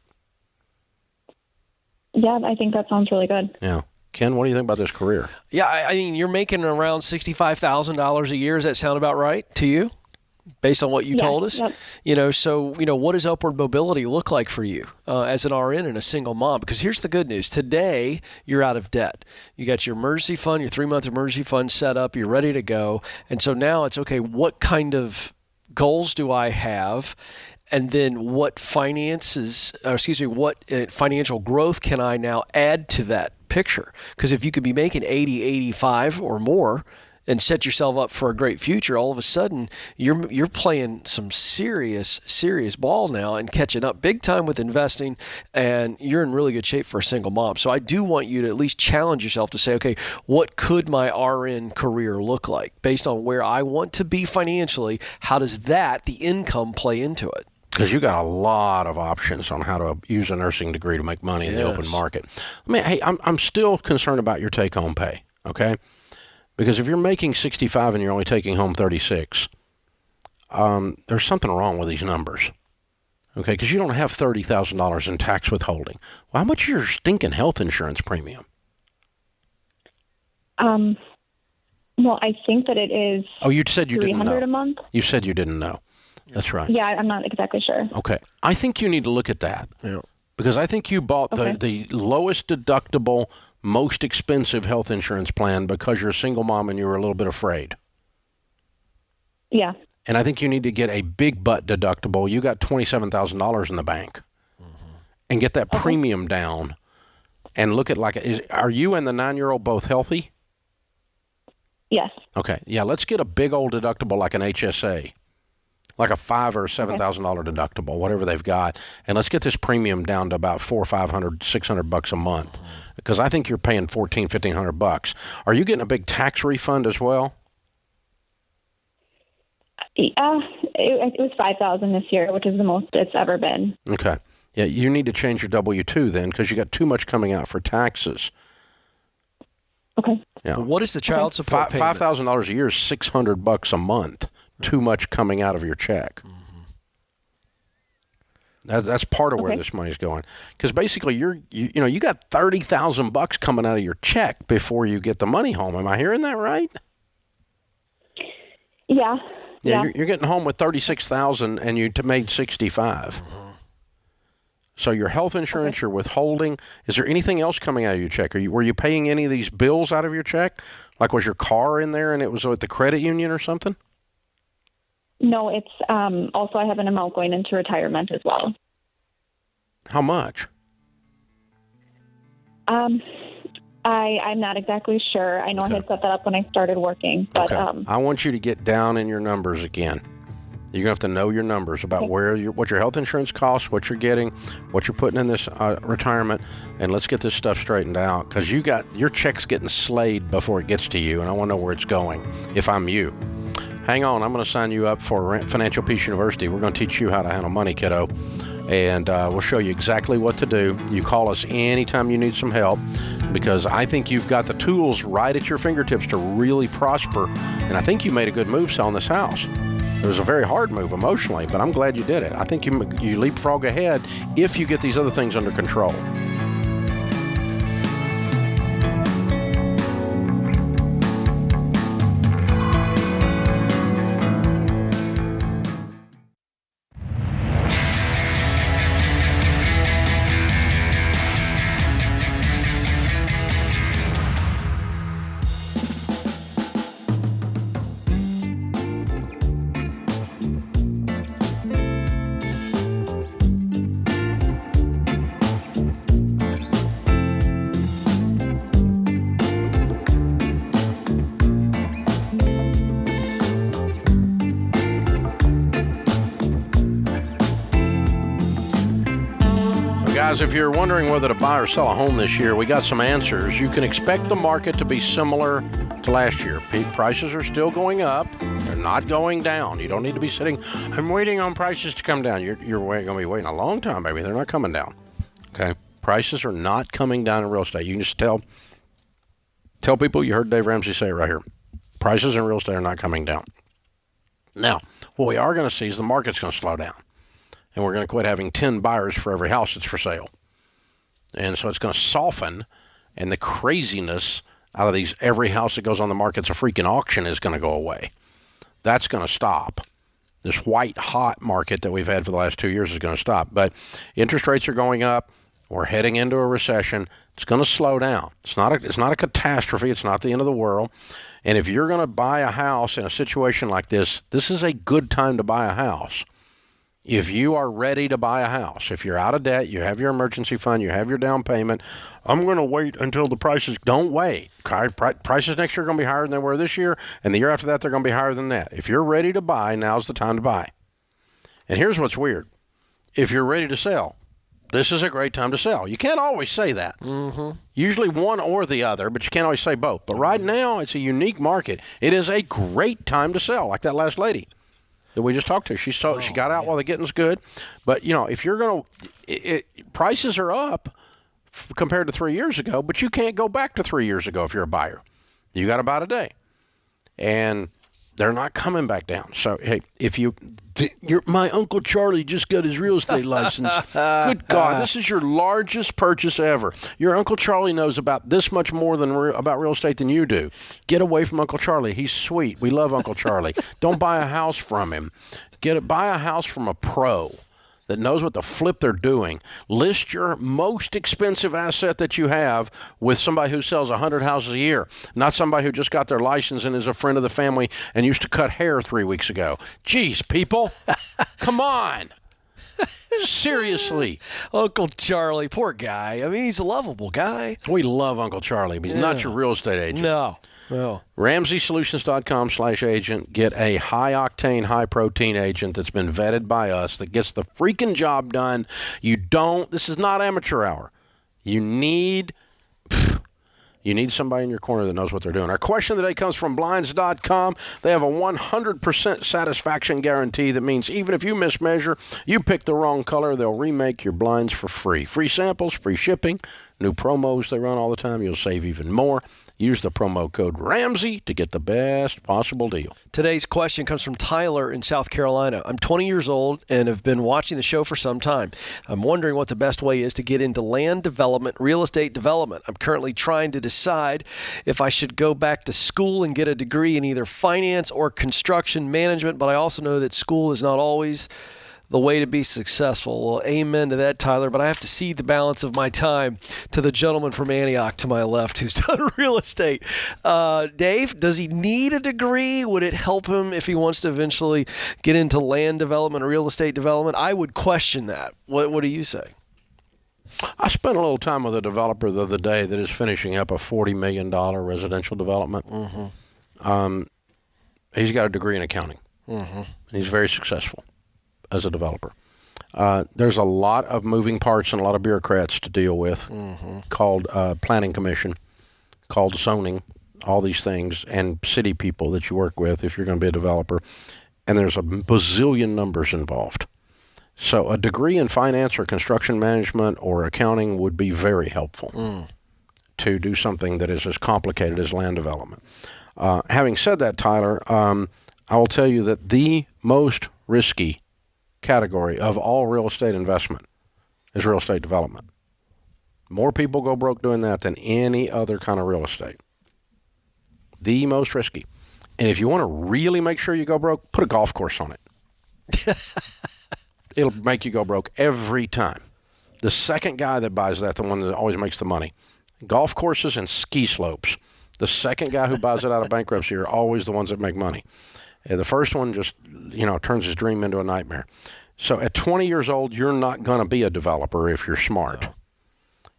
Yeah, I think that sounds really good. Yeah. Ken, what do you think about this career? Yeah, I mean, you're making around $65,000 a year. Does that sound about right to you? Based on what you told us, yep. So what does upward mobility look like for you as an RN and a single mom? Because here's the good news. Today, you're out of debt. You got your emergency fund, your 3-month emergency fund set up. You're ready to go. And so now it's, okay, what kind of goals do I have? And then what financial growth can I now add to that picture? Because if you could be making 80, 85 or more and set yourself up for a great future, all of a sudden you're playing some serious ball now and catching up big time with investing, and you're in really good shape for a single mom. So I do want you to at least challenge yourself to say, okay, what could my RN career look like based on where I want to be financially? How does the income play into it? Because you got a lot of options on how to use a nursing degree to make money in the open market. I'm still concerned about your take-home pay, okay? Because if you're making 65 and you're only taking home 36, there's something wrong with these numbers, okay? Because you don't have $30,000 in tax withholding. Well, how much is your stinking health insurance premium? Well, I think that it is. Oh, you said you didn't know. $300 a month. You said you didn't know. That's right. Yeah, I'm not exactly sure. Okay. I think you need to look at that. Yeah. Because I think you bought the lowest deductible, most expensive health insurance plan because you're a single mom and you were a little bit afraid. Yeah. And I think you need to get a big butt deductible. You got $27,000 in the bank. And get that premium down and look at are you and the 9-year-old both healthy? Yes. Okay. Yeah, let's get a big old deductible like an HSA. Like a $5,000 or $7,000 deductible, whatever they've got, and let's get this premium down to about $400, $500, $600 a month, because I think you're paying $1,400, $1,500. Are you getting a big tax refund as well? It was $5,000 this year, which is the most it's ever been. Okay, yeah, you need to change your W-2 then, because you got too much coming out for taxes. Okay. Yeah. What is the child support payment? $5,000 a year is $600 a month. Too much coming out of your check. That's part of where this money's going. Because basically, you got $30,000 coming out of your check before you get the money home. Am I hearing that right? Yeah. Yeah. You're getting home with $36,000 and you made $65,000. So your health insurance, your withholding. Is there anything else coming out of your check? Were you paying any of these bills out of your check? Like was your car in there and it was with the credit union or something? No, it's also I have an amount going into retirement as well. How much? I'm not exactly sure. I know I had set that up when I started working, but I want you to get down in your numbers again. You're gonna have to know your numbers about what your health insurance costs, what you're getting, what you're putting in this retirement, and let's get this stuff straightened out because your check's getting slayed before it gets to you, and I want to know where it's going. If I'm you. Hang on, I'm going to sign you up for Financial Peace University. We're going to teach you how to handle money, kiddo, and we'll show you exactly what to do. You call us anytime you need some help because I think you've got the tools right at your fingertips to really prosper, and I think you made a good move selling this house. It was a very hard move emotionally, but I'm glad you did it. I think you leapfrog ahead if you get these other things under control. Guys, if you're wondering whether to buy or sell a home this year, we got some answers. You can expect the market to be similar to last year. Prices are still going up. They're not going down. You don't need to be sitting, I'm waiting on prices to come down. You're going to be waiting a long time, baby. They're not coming down. Okay? Prices are not coming down in real estate. You can just tell people, you heard Dave Ramsey say it right here. Prices in real estate are not coming down. Now, what we are going to see is the market's going to slow down. And we're going to quit having 10 buyers for every house that's for sale. And so it's going to soften, and the craziness out of these, every house that goes on the market's a freaking auction is going to go away. That's going to stop. This white hot market that we've had for the last 2 years is going to stop. But interest rates are going up. We're heading into a recession. It's going to slow down. It's not a catastrophe. It's not the end of the world. And if you're going to buy a house in a situation like this, this is a good time to buy a house. If you are ready to buy a house, if you're out of debt, you have your emergency fund, you have your down payment, I'm going to wait until the prices. Don't wait. Prices next year are going to be higher than they were this year, and the year after that, they're going to be higher than that. If you're ready to buy, now's the time to buy. And here's what's weird. If you're ready to sell, this is a great time to sell. You can't always say that. Mm-hmm. Usually one or the other, but you can't always say both. But right now, it's a unique market. It is a great time to sell, like that last lady that we just talked to. She got out while the getting's good. But, if you're going to – prices are up compared to 3 years ago, but you can't go back to 3 years ago if you're a buyer. You got to buy today. And they're not coming back down. So, hey, my Uncle Charlie just got his real estate license. Good God, this is your largest purchase ever. Your Uncle Charlie knows about this much more about real estate than you do. Get away from Uncle Charlie. He's sweet. We love Uncle Charlie. Don't buy a house from him. Buy a house from a pro that knows what the flip they're doing. List your most expensive asset that you have with somebody who sells 100 houses a year, not somebody who just got their license and is a friend of the family and used to cut hair 3 weeks ago. Jeez, people. Come on. Seriously. Uncle Charlie, poor guy. I mean, he's a lovable guy. We love Uncle Charlie, but he's not your real estate agent. No. RamseySolutions.com/agent. Get a high-octane, high-protein agent that's been vetted by us that gets the freaking job done. This is not amateur hour. You need somebody in your corner that knows what they're doing. Our question of the day comes from Blinds.com. They have a 100% satisfaction guarantee. That means even if you mismeasure, you pick the wrong color, they'll remake your blinds for free. Free samples, free shipping, new promos they run all the time. You'll save even more. Use the promo code Ramsey to get the best possible deal. Today's question comes from Tyler in South Carolina. I'm 20 years old and have been watching the show for some time. I'm wondering what the best way is to get into land development, real estate development. I'm currently trying to decide if I should go back to school and get a degree in either finance or construction management, but I also know that school is not always the way to be successful. Well, amen to that, Tyler, but I have to cede the balance of my time to the gentleman from Antioch to my left who's done real estate. Dave, does he need a degree? Would it help him if he wants to eventually get into land development or real estate development? I would question that. What do you say? I spent a little time with a developer the other day that is finishing up a $40 million residential development. Mm-hmm. He's got a degree in accounting. Mm-hmm. And he's very successful as a developer. There's a lot of moving parts and a lot of bureaucrats to deal with, called planning commission, called zoning, all these things, and city people that you work with if you're going to be a developer. And there's a bazillion numbers involved. So a degree in finance or construction management or accounting would be very helpful to do something that is as complicated as land development. Having said that, Tyler, I will tell you that the most risky category of all real estate investment is real estate development. More people go broke doing that than any other kind of real estate. The most risky. And if you want to really make sure you go broke, put a golf course on it. It'll make you go broke every time. The second guy that buys that, the one that always makes the money. Golf courses and ski slopes. The second guy who buys it out of bankruptcy are always the ones that make money. The first one just, turns his dream into a nightmare. So at 20 years old, you're not going to be a developer if you're smart.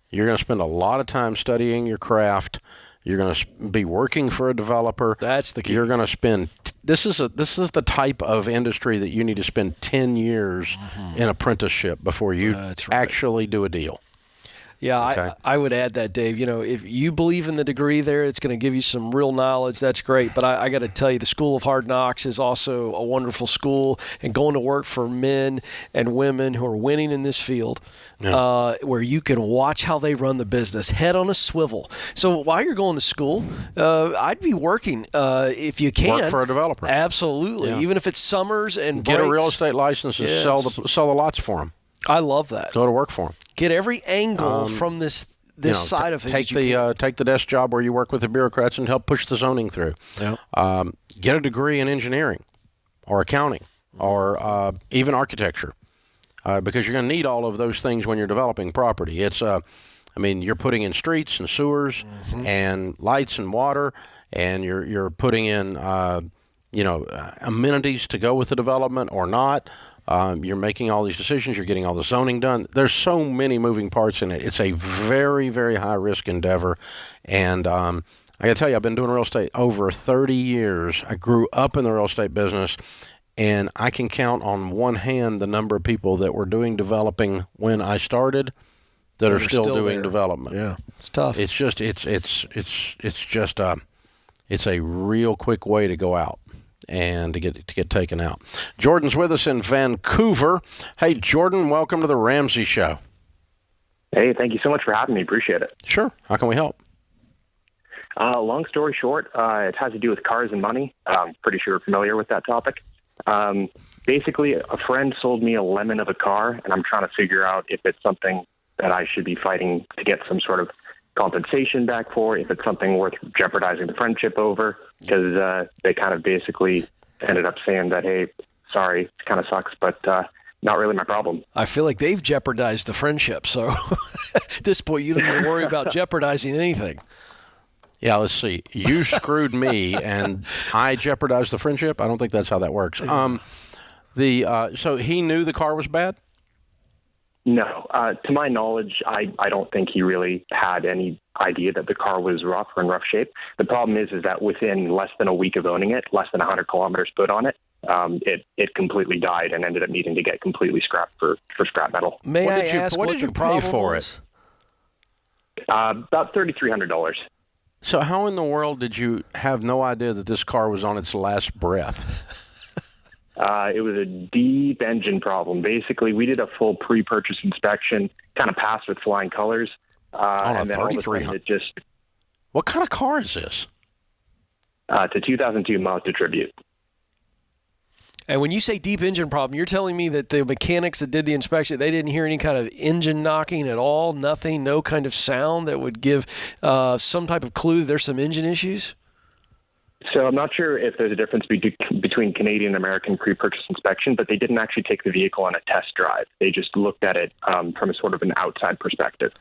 You're going to spend a lot of time studying your craft. You're going to be working for a developer. That's the key. You're going to spend. This is the type of industry that you need to spend 10 years in apprenticeship before you actually do a deal. Yeah, Okay. I would add that, Dave. If you believe in the degree there, it's going to give you some real knowledge. That's great. But I got to tell you, the School of Hard Knocks is also a wonderful school, and going to work for men and women who are winning in this field, where you can watch how they run the business, head on a swivel. So while you're going to school, I'd be working if you can. Work for a developer. Absolutely. Yeah. Even if it's summers and get breaks. a real estate license and sell the lots for them. I love that. Go to work for them. Get every angle from this side of things. Take the desk job where you work with the bureaucrats and help push the zoning through. Yep. Get a degree in engineering or accounting or even architecture because you're going to need all of those things when you're developing property. You're putting in streets and sewers and lights and water, and you're putting in amenities to go with the development or not. You're making all these decisions. You're getting all the zoning done. There's so many moving parts in it. It's a very, very high-risk endeavor. And I got to tell you, I've been doing real estate over 30 years. I grew up in the real estate business, and I can count on one hand the number of people that were doing developing when I started that are still doing there. development. Yeah, it's tough. It's just it's a real quick way to go out and to get taken out. Jordan's with us in Vancouver. Hey, Jordan, welcome to the Ramsey Show. Hey, thank you so much for having me. Appreciate it. Sure. How can we help? Long story short, it has to do with cars and money. I'm pretty sure you're familiar with that topic. Basically, a friend sold me a lemon of a car, and I'm trying to figure out if it's something that I should be fighting to get some sort of compensation back for, if it's something worth jeopardizing the friendship over, because they kind of basically ended up saying that, hey, sorry, it kind of sucks, but not really my problem. I feel like they've jeopardized the friendship, so at this point you don't even worry about jeopardizing anything. Yeah, let's see. You screwed me, and I jeopardized the friendship? I don't think that's how that works. So he knew the car was bad? No. To my knowledge, I don't think he really had any idea that the car was rough or in rough shape. The problem is that within less than a week of owning it, less than 100 kilometers put on it, it completely died and ended up needing to get completely scrapped for scrap metal. May I ask what did you pay for it? About $3,300. So how in the world did you have no idea that this car was on its last breath? It was a deep engine problem. Basically, we did a full pre-purchase inspection, kind of passed with flying colors. And then all of a sudden it just... What kind of car is this? It's a 2002 Mazda Tribute. And when you say deep engine problem, you're telling me that the mechanics that did the inspection, they didn't hear any kind of engine knocking at all? Nothing? No kind of sound that would give some type of clue that there's some engine issues? So I'm not sure if there's a difference between Canadian and American pre-purchase inspection, but they didn't actually take the vehicle on a test drive. They just looked at it from a sort of an outside perspective,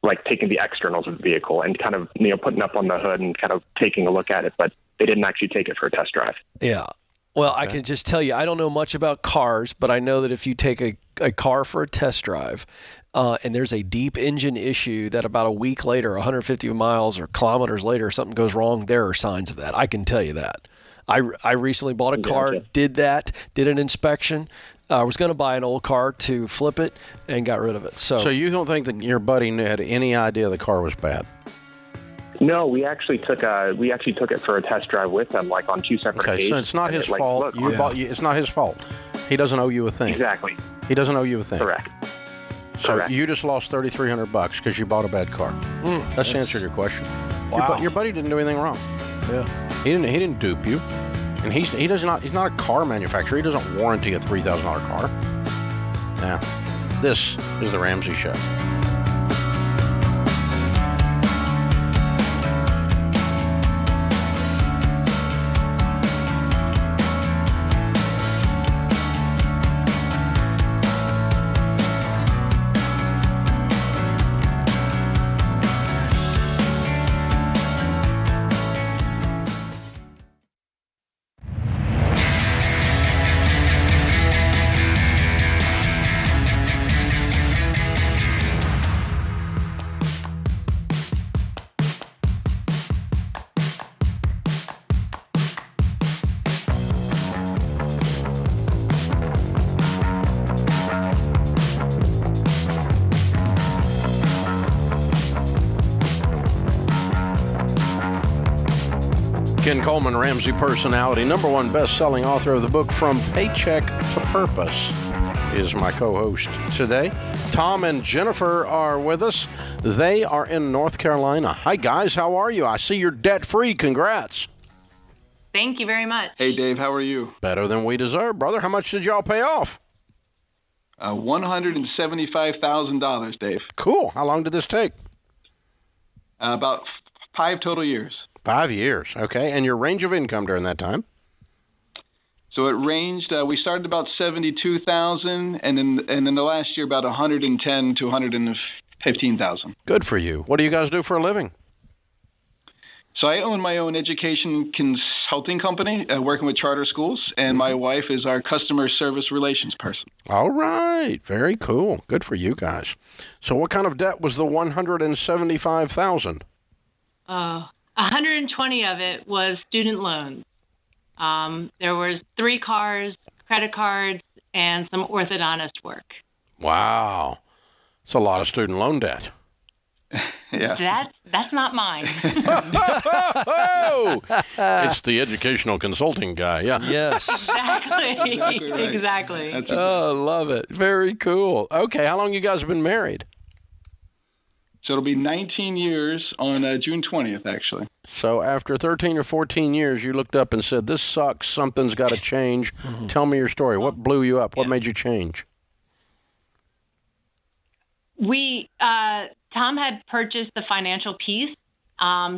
like taking the externals of the vehicle and kind of putting up on the hood and kind of taking a look at it, but they didn't actually take it for a test drive. Yeah. Well, I can just tell you, I don't know much about cars, but I know that if you take a car for a test drive and there's a deep engine issue that about a week later, 150 miles or kilometers later, something goes wrong, there are signs of that. I can tell you that. I recently bought a car, did an inspection. I was going to buy an old car to flip it and got rid of it. So you don't think that your buddy had any idea the car was bad? No, we actually took it for a test drive with them, like on two separate occasions. So it's not his fault. It's not his fault. He doesn't owe you a thing. Exactly. He doesn't owe you a thing. Correct. So Correct. You just lost $3,300 because you bought a bad car. That's answered your question. Wow. Your buddy didn't do anything wrong. Yeah. He didn't dupe you, and he's not a car manufacturer. He doesn't warranty a $3,000 car. Yeah. This is the Ramsey Show. Ken Coleman, Ramsey personality, #1 best-selling author of the book From Paycheck to Purpose, is my co-host today. Tom and Jennifer are with us. They are in North Carolina. Hi, guys. How are you? I see you're debt-free. Congrats. Thank you very much. Hey, Dave. How are you? Better than we deserve, brother. How much did y'all pay off? $175,000, Dave. Cool. How long did this take? About 5 total years. 5 years. Okay. And your range of income during that time? So it ranged. We started about $72,000, and in the last year about $110,000 to $115,000. Good for you. What do you guys do for a living? So I own my own education consulting company, working with charter schools, and my wife is our customer service relations person. All right. Very cool. Good for you guys. So what kind of debt was the $175,000? 120 of it was student loans. There was 3 cars, credit cards, and some orthodontist work. Wow. It's a lot of student loan debt. Yeah. That's not mine. Oh, it's the educational consulting guy. Yeah. Yes. Exactly. Right. Exactly. Oh, love it. Very cool. Okay. How long you guys have been married? So it'll be 19 years on June 20th, actually. So after 13 or 14 years, you looked up and said, this sucks. Something's got to change. Tell me your story. What blew you up? What made you change? Tom had purchased the financial piece.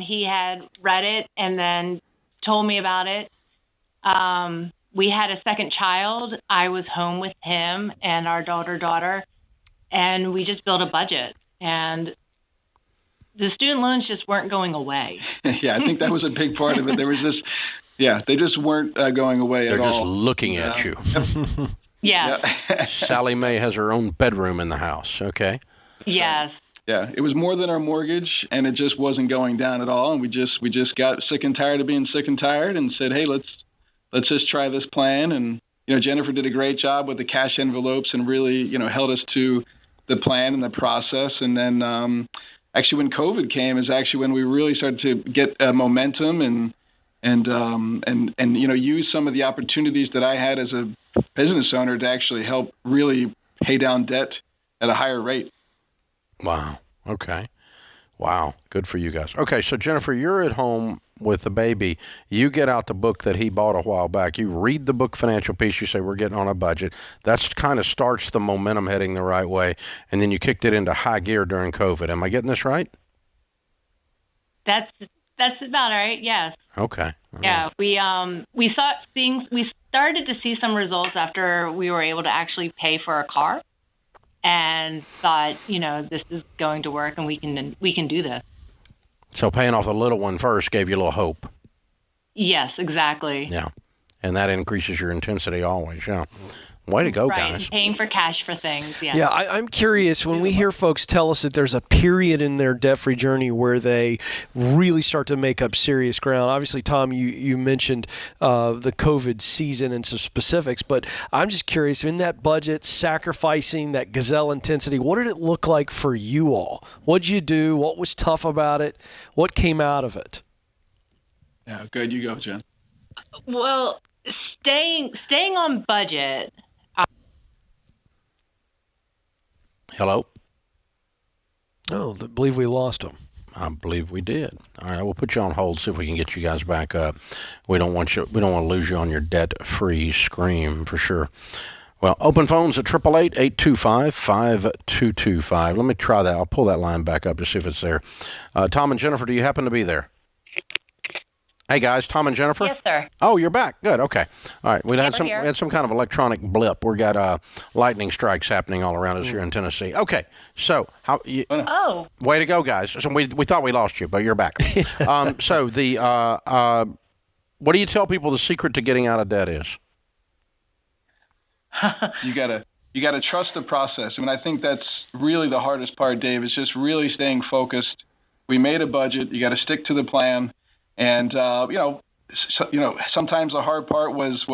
He had read it and then told me about it. We had a second child. I was home with him and our daughter, and we just built a budget. And the student loans just weren't going away. Yeah, I think that was a big part of it. There was this, they just weren't going away at all. They're just looking at you. Yeah. Sally Mae has her own bedroom in the house. Okay. Yes. Yeah, it was more than our mortgage, and it just wasn't going down at all. And we just got sick and tired of being sick and tired, and said, "Hey, let's just try this plan." And Jennifer did a great job with the cash envelopes, and really held us to the plan and the process. And then actually, when COVID came, is actually when we really started to get momentum and use some of the opportunities that I had as a business owner to actually help really pay down debt at a higher rate. Wow. Okay. Wow. Good for you guys. Okay, so Jennifer, you're at home with the baby. You get out the book that he bought a while back. You read the book Financial Peace. You say, we're getting on a budget. That's kind of starts the momentum heading the right way. And then you kicked it into high gear during COVID. Am I getting this right? That's about right. Yes. Okay. Yeah. We started to see some results after we were able to actually pay for a car. And thought, this is going to work, and we can do this. So paying off the little one first gave you a little hope. Yes, exactly. Yeah, and that increases your intensity always. Yeah, way to go, right, guys. And paying for cash for things. Yeah. Yeah, I'm curious when we hear folks tell us that there's a period in their debt-free journey where they really start to make up serious ground. Obviously, Tom, you mentioned the COVID season and some specifics, but I'm just curious, in that budget, sacrificing that gazelle intensity, what did it look like for you all? What did you do? What was tough about it? What came out of it? Yeah, good. You go, Jen. Well, staying on budget. Hello? Oh, I believe we lost him. I believe we did. All right, we'll put you on hold, see if we can get you guys back up. We don't want to lose you on your debt-free scream for sure. Well, open phones at 888-825-5225. Let me try that. I'll pull that line back up to see if it's there. Tom and Jennifer, do you happen to be there? Hey guys, Tom and Jennifer? Yes, sir. Oh, you're back. Good. Okay. All right. We had here. some kind of electronic blip. We got lightning strikes happening all around us here in Tennessee. Okay. So Oh. Way to go, guys. So we thought we lost you, but you're back. So the what do you tell people the secret to getting out of debt is? You gotta trust the process. I mean, I think that's really the hardest part, Dave. Is just really staying focused. We made a budget. You got to stick to the plan. And, sometimes the hard part was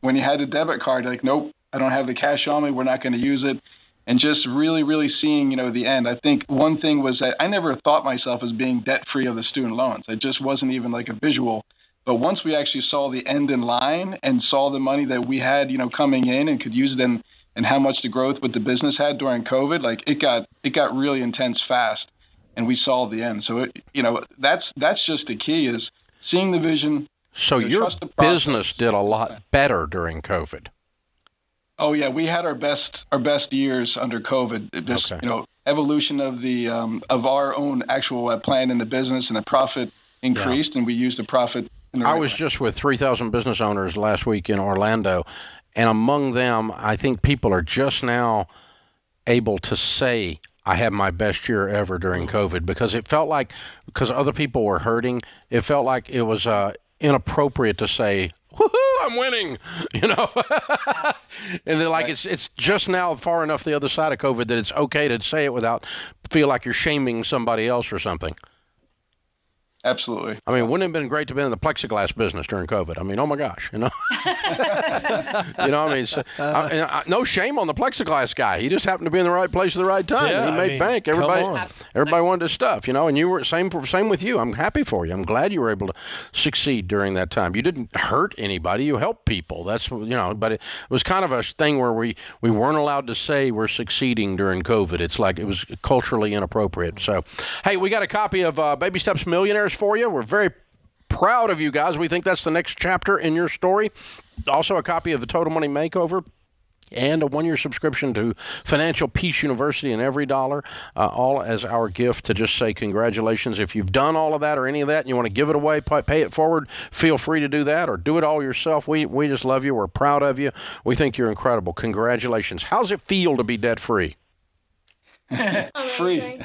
when you had a debit card, like, nope, I don't have the cash on me. We're not going to use it. And just really, really seeing, the end. I think one thing was that I never thought myself as being debt-free of the student loans. It just wasn't even like a visual. But once we actually saw the end in line and saw the money that we had, coming in and could use it and how much the growth with the business had during COVID, like it got really intense fast. And we saw the end. So, that's just the key is seeing the vision. So your business did a lot better during COVID. Oh, yeah. We had our best years under COVID. This, evolution of the of our own actual plan in the business, and the profit increased, and we used the profit. I was just with 3,000 business owners last week in Orlando, and among them, I think people are just now able to say, I had my best year ever during COVID because it felt like, because other people were hurting, it felt like it was inappropriate to say, woohoo, I'm winning, you know. And then, like, it's just now far enough the other side of COVID that it's okay to say it without feel like you're shaming somebody else or something. Absolutely. I mean, wouldn't it have been great to be in the plexiglass business during COVID? I mean, oh my gosh, you know. You know, I mean, no shame on the plexiglass guy. He just happened to be in the right place at the right time. Yeah, and he made bank. Everybody wanted his stuff, you know. And you were same with you. I'm happy for you. I'm glad you were able to succeed during that time. You didn't hurt anybody. You helped people. That's, you know. But it was kind of a thing where we weren't allowed to say we're succeeding during COVID. It's like it was culturally inappropriate. So, hey, we got a copy of Baby Steps Millionaires for you. We're very proud of you guys. We think that's the next chapter in your story. Also a copy of the Total Money Makeover and a 1-year subscription to Financial Peace University and Every Dollar, all as our gift to just say congratulations. If you've done all of that or any of that and you want to give it away, pay it forward, feel free to do that or do it all yourself. We just love you. We're proud of you. We think you're incredible. Congratulations. How's it feel to be debt-free? Free.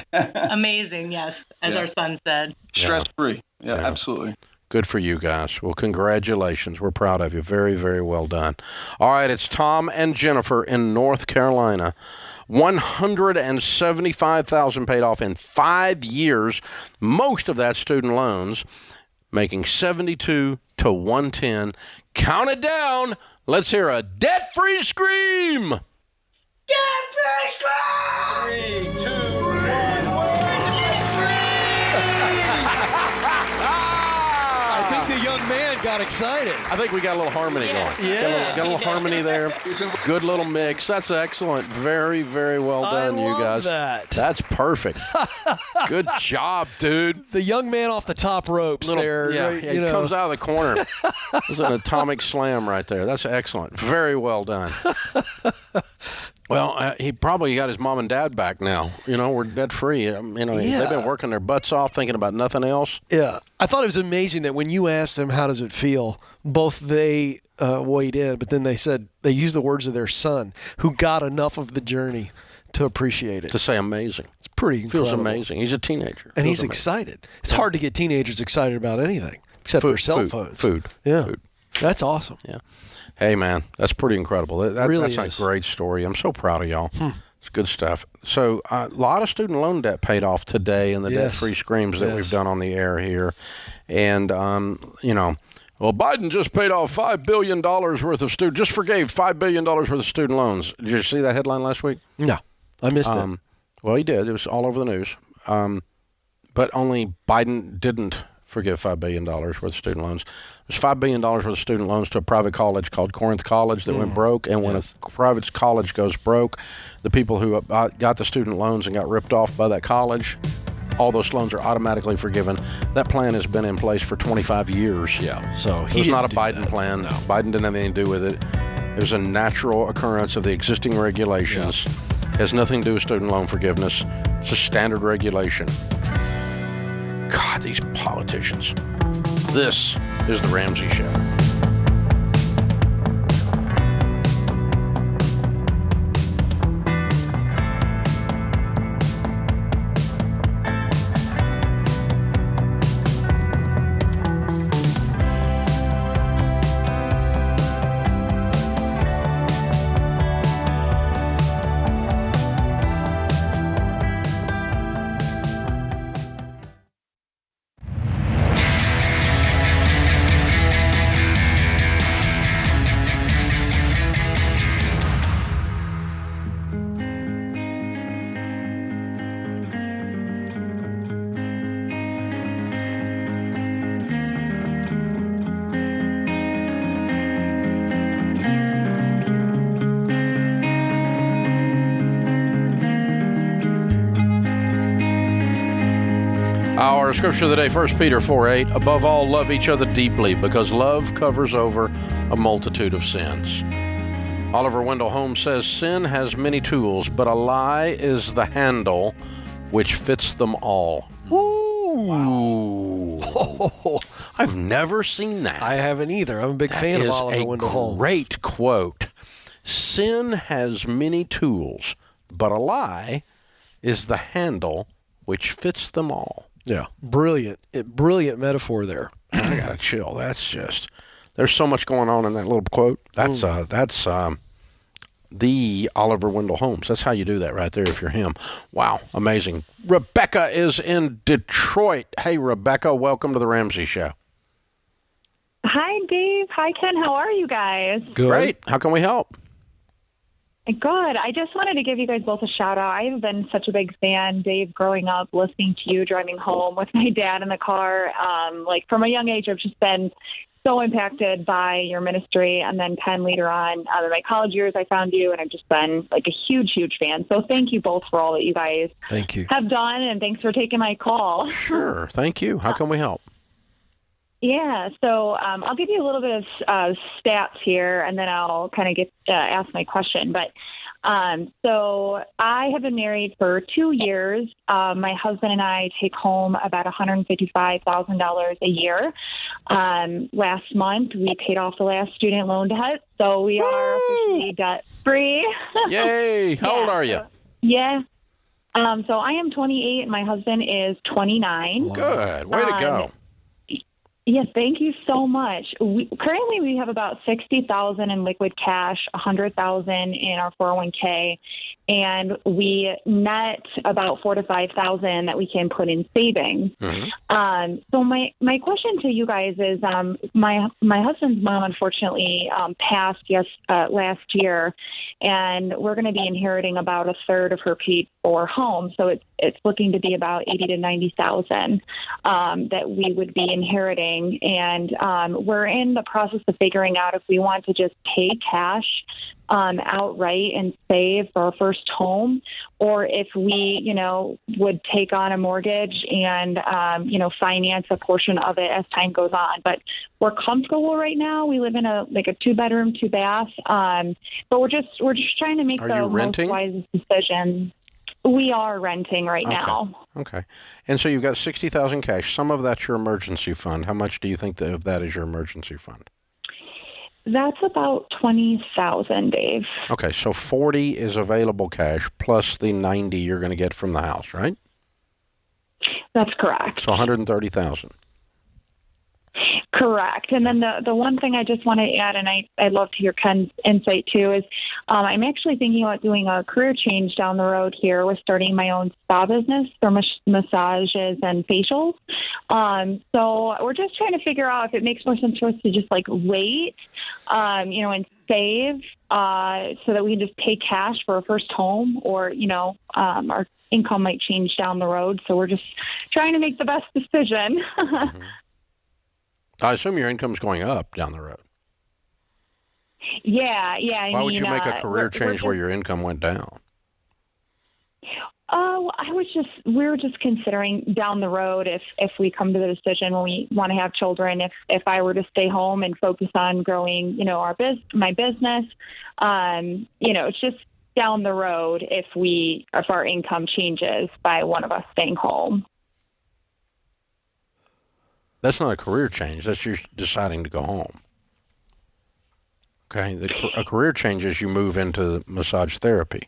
Amazing, yes, as our son said. Stress-free. Yeah, absolutely. Good for you guys. Well, congratulations. We're proud of you. Very, very well done. All right, it's Tom and Jennifer in North Carolina. $175,000 paid off in 5 years. Most of that student loans, making 72 to 110. Count it down. Let's hear a debt-free scream. Debt-free scream! 3, 2, 1. I think the young man got excited. I think we got a little harmony going. Yeah. Got a little harmony there. Good little mix. That's excellent. Very, very well done, you guys. That. That's perfect. Good job, dude. The young man off the top ropes there. Yeah, right, he comes out of the corner. There's an atomic slam right there. That's excellent. Very well done. Well, he probably got his mom and dad back now. You know, we're debt-free. You know, they've been working their butts off, thinking about nothing else. Yeah. I thought it was amazing that when you asked them, how does it feel, both they weighed in, but then they said, they used the words of their son, who got enough of the journey to appreciate it. To say amazing. It's pretty incredible. Feels amazing. He's a teenager. And he's excited. It's hard to get teenagers excited about anything, except their cell phones. Food. Yeah. Food. That's awesome. Yeah. Hey, man, that's pretty incredible. Really that's is. a great story. I'm so proud of y'all. It's good stuff. So a lot of student loan debt paid off today in the debt-free screams that we've done on the air here. And, you know, well, Biden just paid off $5 billion worth of just forgave $5 billion worth of student loans. Did you see that headline last week? No, I missed it. Well, he did. It was all over the news. But only Biden didn't forgive $5 billion worth of student loans. There's $5 billion worth of student loans to a private college called Corinth College that went broke. And when a private college goes broke, the people who got the student loans and got ripped off by that college, all those loans are automatically forgiven. That plan has been in place for 25 years. Yeah. So it was not a Biden plan. No. Biden didn't have anything to do with it. It was a natural occurrence of the existing regulations. It has nothing to do with student loan forgiveness. It's a standard regulation. God, these politicians. This is The Ramsey Show. Our scripture of the day, 1 Peter 4:8. Above all, love each other deeply, because love covers over a multitude of sins. Oliver Wendell Holmes says, sin has many tools, but a lie is the handle which fits them all. Ooh. Wow. I've never seen that. I haven't either. I'm a big fan of Oliver Wendell Holmes. Great quote. Sin has many tools, but a lie is the handle which fits them all. Yeah, brilliant metaphor there. I gotta chill. That's just, there's so much going on in that little quote. That's the Oliver Wendell Holmes. That's how you do that right there if you're him. Wow, amazing. Rebecca is in Detroit. Hey, Rebecca, welcome to the Ramsey Show. Hi, Dave. Hi, Ken. How are you guys? Good. Great. How can we help? Good. I just wanted to give you guys both a shout out. I have been such a big fan, Dave, growing up, listening to you, driving home with my dad in the car. From a young age, I've just been so impacted by your ministry. And then Ken, later on in my college years, I found you, and I've just been like a huge, huge fan. So thank you both for all that you guys have done, and thanks for taking my call. Sure. Thank you. How can we help? Yeah, so I'll give you a little bit of stats here, and then I'll kind of ask my question. But so I have been married for 2 years. My husband and I take home about $155,000 a year. Last month, we paid off the last student loan debt, so we are officially debt-free. Yay! How old are you? Yeah. So I am 28, and my husband is 29. Good. Way to go. Yes, thank you so much. Currently, we have about $60,000 in liquid cash, $100,000 in our 401k, and we net about $4,000 to $5,000 that we can put in savings. Mm-hmm. So my question to you guys is, my husband's mom unfortunately passed last year, and we're going to be inheriting about a third of her paid for home. So it's looking to be about $80,000 to $90,000 that we would be inheriting. And we're in the process of figuring out if we want to just pay cash outright and save for our first home, or if we, would take on a mortgage and, finance a portion of it as time goes on. But we're comfortable right now. We live in a 2-bedroom, 2-bath. But we're just trying to make the most wisest decision. We are renting right now. Okay. And so you've got $60,000 cash. Some of that's your emergency fund. How much do you think of that is your emergency fund? That's about $20,000, Dave. Okay, so $40,000 is available cash plus the $90,000 you're going to get from the house, right? That's correct. So $130,000. Correct. And then the one thing I just want to add, and I'd love to hear Ken's insight too, is I'm actually thinking about doing a career change down the road here with starting my own spa business for massages and facials. So we're just trying to figure out if it makes more sense for us to just wait, and save so that we can just pay cash for our first home, or, our income might change down the road. So we're just trying to make the best decision. Mm-hmm. I assume your income's going up down the road. Yeah. Why would you make a career change where your income went down? Oh, we were just considering down the road if we come to the decision when we want to have children, if I were to stay home and focus on growing, my business, it's just down the road if our income changes by one of us staying home. That's not a career change. That's you deciding to go home. Okay? A career change is you move into massage therapy.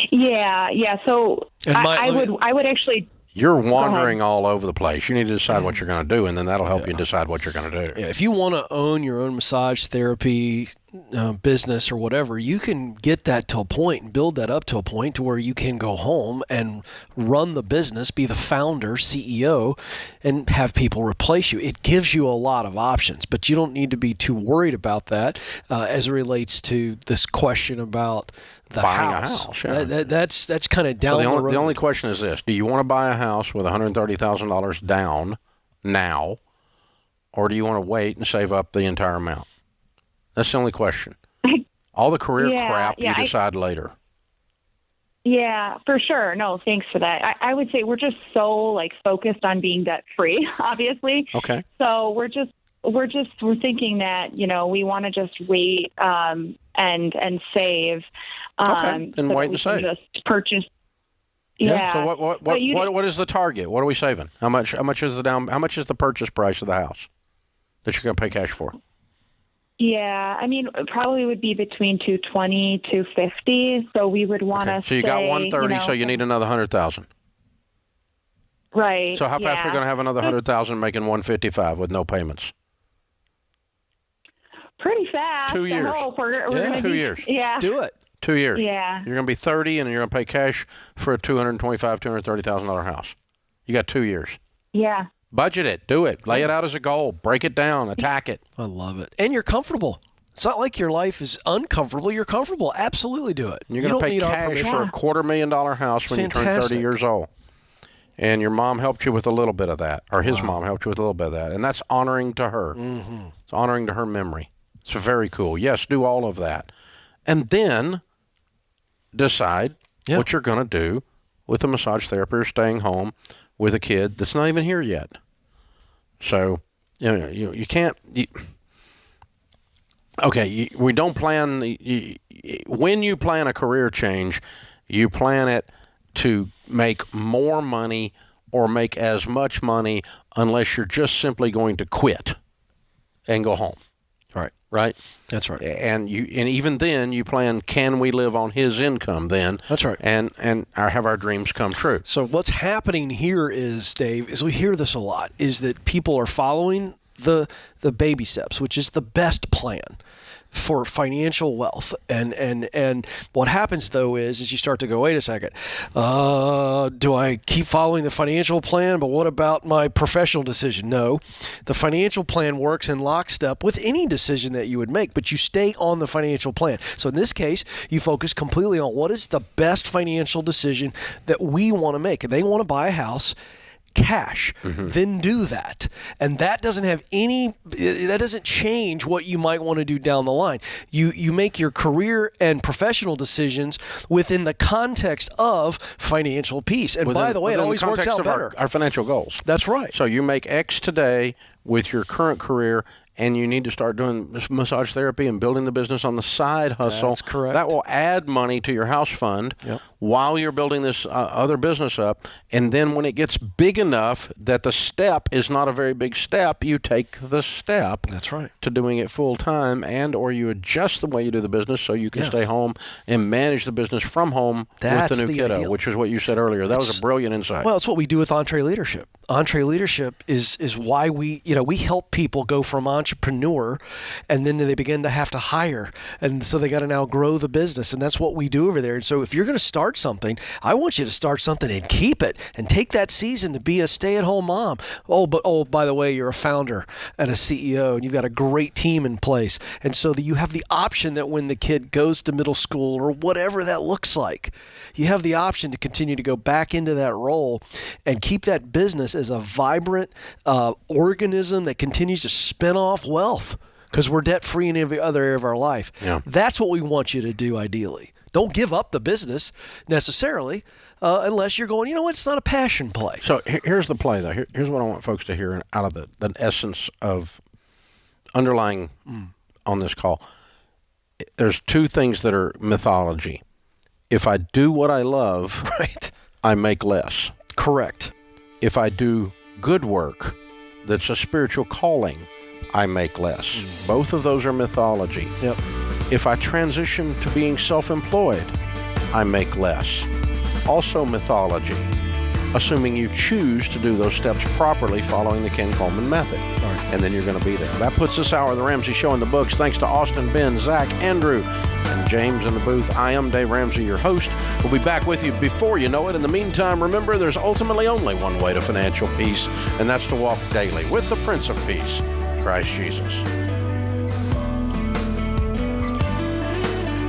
Yeah. So I would actually... You're wandering all over the place. You need to decide what you're going to do, and then that'll help you decide what you're going to do. Yeah, if you want to own your own massage therapy business or whatever, you can get that to a point and build that up to a point to where you can go home and run the business, be the founder, CEO, and have people replace you. It gives you a lot of options, but you don't need to be too worried about that as it relates to this question about buying a house. Yeah. That's kind of down the road. The only question is this: do you want to buy a house with $130,000 down now, or do you want to wait and save up the entire amount? That's the only question. All the career crap you decide later. Yeah, for sure. No, thanks for that. I would say we're just so focused on being debt free, obviously. Okay. So we're thinking that we want to just wait and save. Okay. And so wait and save. Just purchase. Yeah. So what is the target? What are we saving? How much is the purchase price of the house that you're going to pay cash for? Yeah, I mean, it probably would be between 220, 250. So we would want to. So you got 130. So you need another 100,000. Right. So how fast are we going to have another 100,000 making 155 with no payments? Pretty fast. 2 years. I hope. We're gonna 2 years. Yeah. Do it. 2 years. Yeah. You're going to be 30, and you're going to pay cash for a $230,000 house. You got 2 years. Yeah. Budget it. Do it. Lay it out as a goal. Break it down. Attack it. I love it. And you're comfortable. It's not like your life is uncomfortable. You're comfortable. Absolutely do it. You're going to pay cash for a $250,000 house when you turn 30 years old. And your mom helped you with a little bit of that, or his mom helped you with a little bit of that. And that's honoring to her. Mm-hmm. It's honoring to her memory. It's very cool. Yes, do all of that. And then decide what you're going to do with a massage therapist staying home with a kid that's not even here yet. So, you can't... we don't plan... when you plan a career change, you plan it to make more money or make as much money unless you're just simply going to quit and go home. Right? That's right. And even then you plan, can we live on his income then? That's right. And have our dreams come true. So what's happening here is, Dave, is we hear this a lot, is that people are following the baby steps, which is the best plan for financial wealth. And what happens, though, is you start to go, wait a second, do I keep following the financial plan, but what about my professional decision? No, the financial plan works in lockstep with any decision that you would make, but you stay on the financial plan. So in this case, you focus completely on what is the best financial decision that we want to make. If they want to buy a house, cash, then do that. And that doesn't change what you might want to do down the line. You make your career and professional decisions within the context of financial peace. And by the way, it always works out better. Our financial goals. That's right. So you make X today with your current career, and you need to start doing massage therapy and building the business on the side hustle. That's correct. That will add money to your house fund while you're building this other business up. And then when it gets big enough that the step is not a very big step, you take the step. That's right. To doing it full time, or you adjust the way you do the business so you can stay home and manage the business from home with the new kiddo, which is what you said earlier. That was a brilliant insight. Well, it's what we do with Entree Leadership. Entree Leadership is why we help people go from entrepreneur, and then they begin to have to hire, and so they got to now grow the business, and that's what we do over there. And so if you're going to start something, I want you to start something and keep it, and take that season to be a stay-at-home mom. But by the way, you're a founder and a CEO, and you've got a great team in place, and so that you have the option that when the kid goes to middle school or whatever that looks like, you have the option to continue to go back into that role and keep that business as a vibrant organism that continues to spin off wealth, because we're debt-free in every other area of our life. Yeah. That's what we want you to do, ideally. Don't give up the business necessarily unless you're going, it's not a passion play. So here's the play, though. Here's what I want folks to hear out of the essence of underlying on this call. There's two things that are mythology. If I do what I love, I make less. Correct. If I do good work that's a spiritual calling, I make less. Both of those are mythology. Yep. If I transition to being self-employed, I make less. Also mythology, assuming you choose to do those steps properly following the Ken Coleman method. And then you're going to be there. That puts this hour of the Ramsey Show in the books. Thanks to Austin, Ben, Zach, Andrew, and James in the booth. I am Dave Ramsey, your host. We'll be back with you before you know it. In the meantime, remember, there's ultimately only one way to financial peace, and that's to walk daily with the Prince of Peace, Christ Jesus.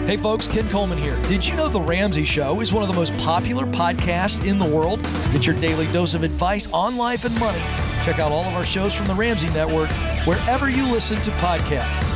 Hey folks, Ken Coleman here. Did you know The Ramsey Show is one of the most popular podcasts in the world? Get your daily dose of advice on life and money. Check out all of our shows from the Ramsey Network wherever you listen to podcasts.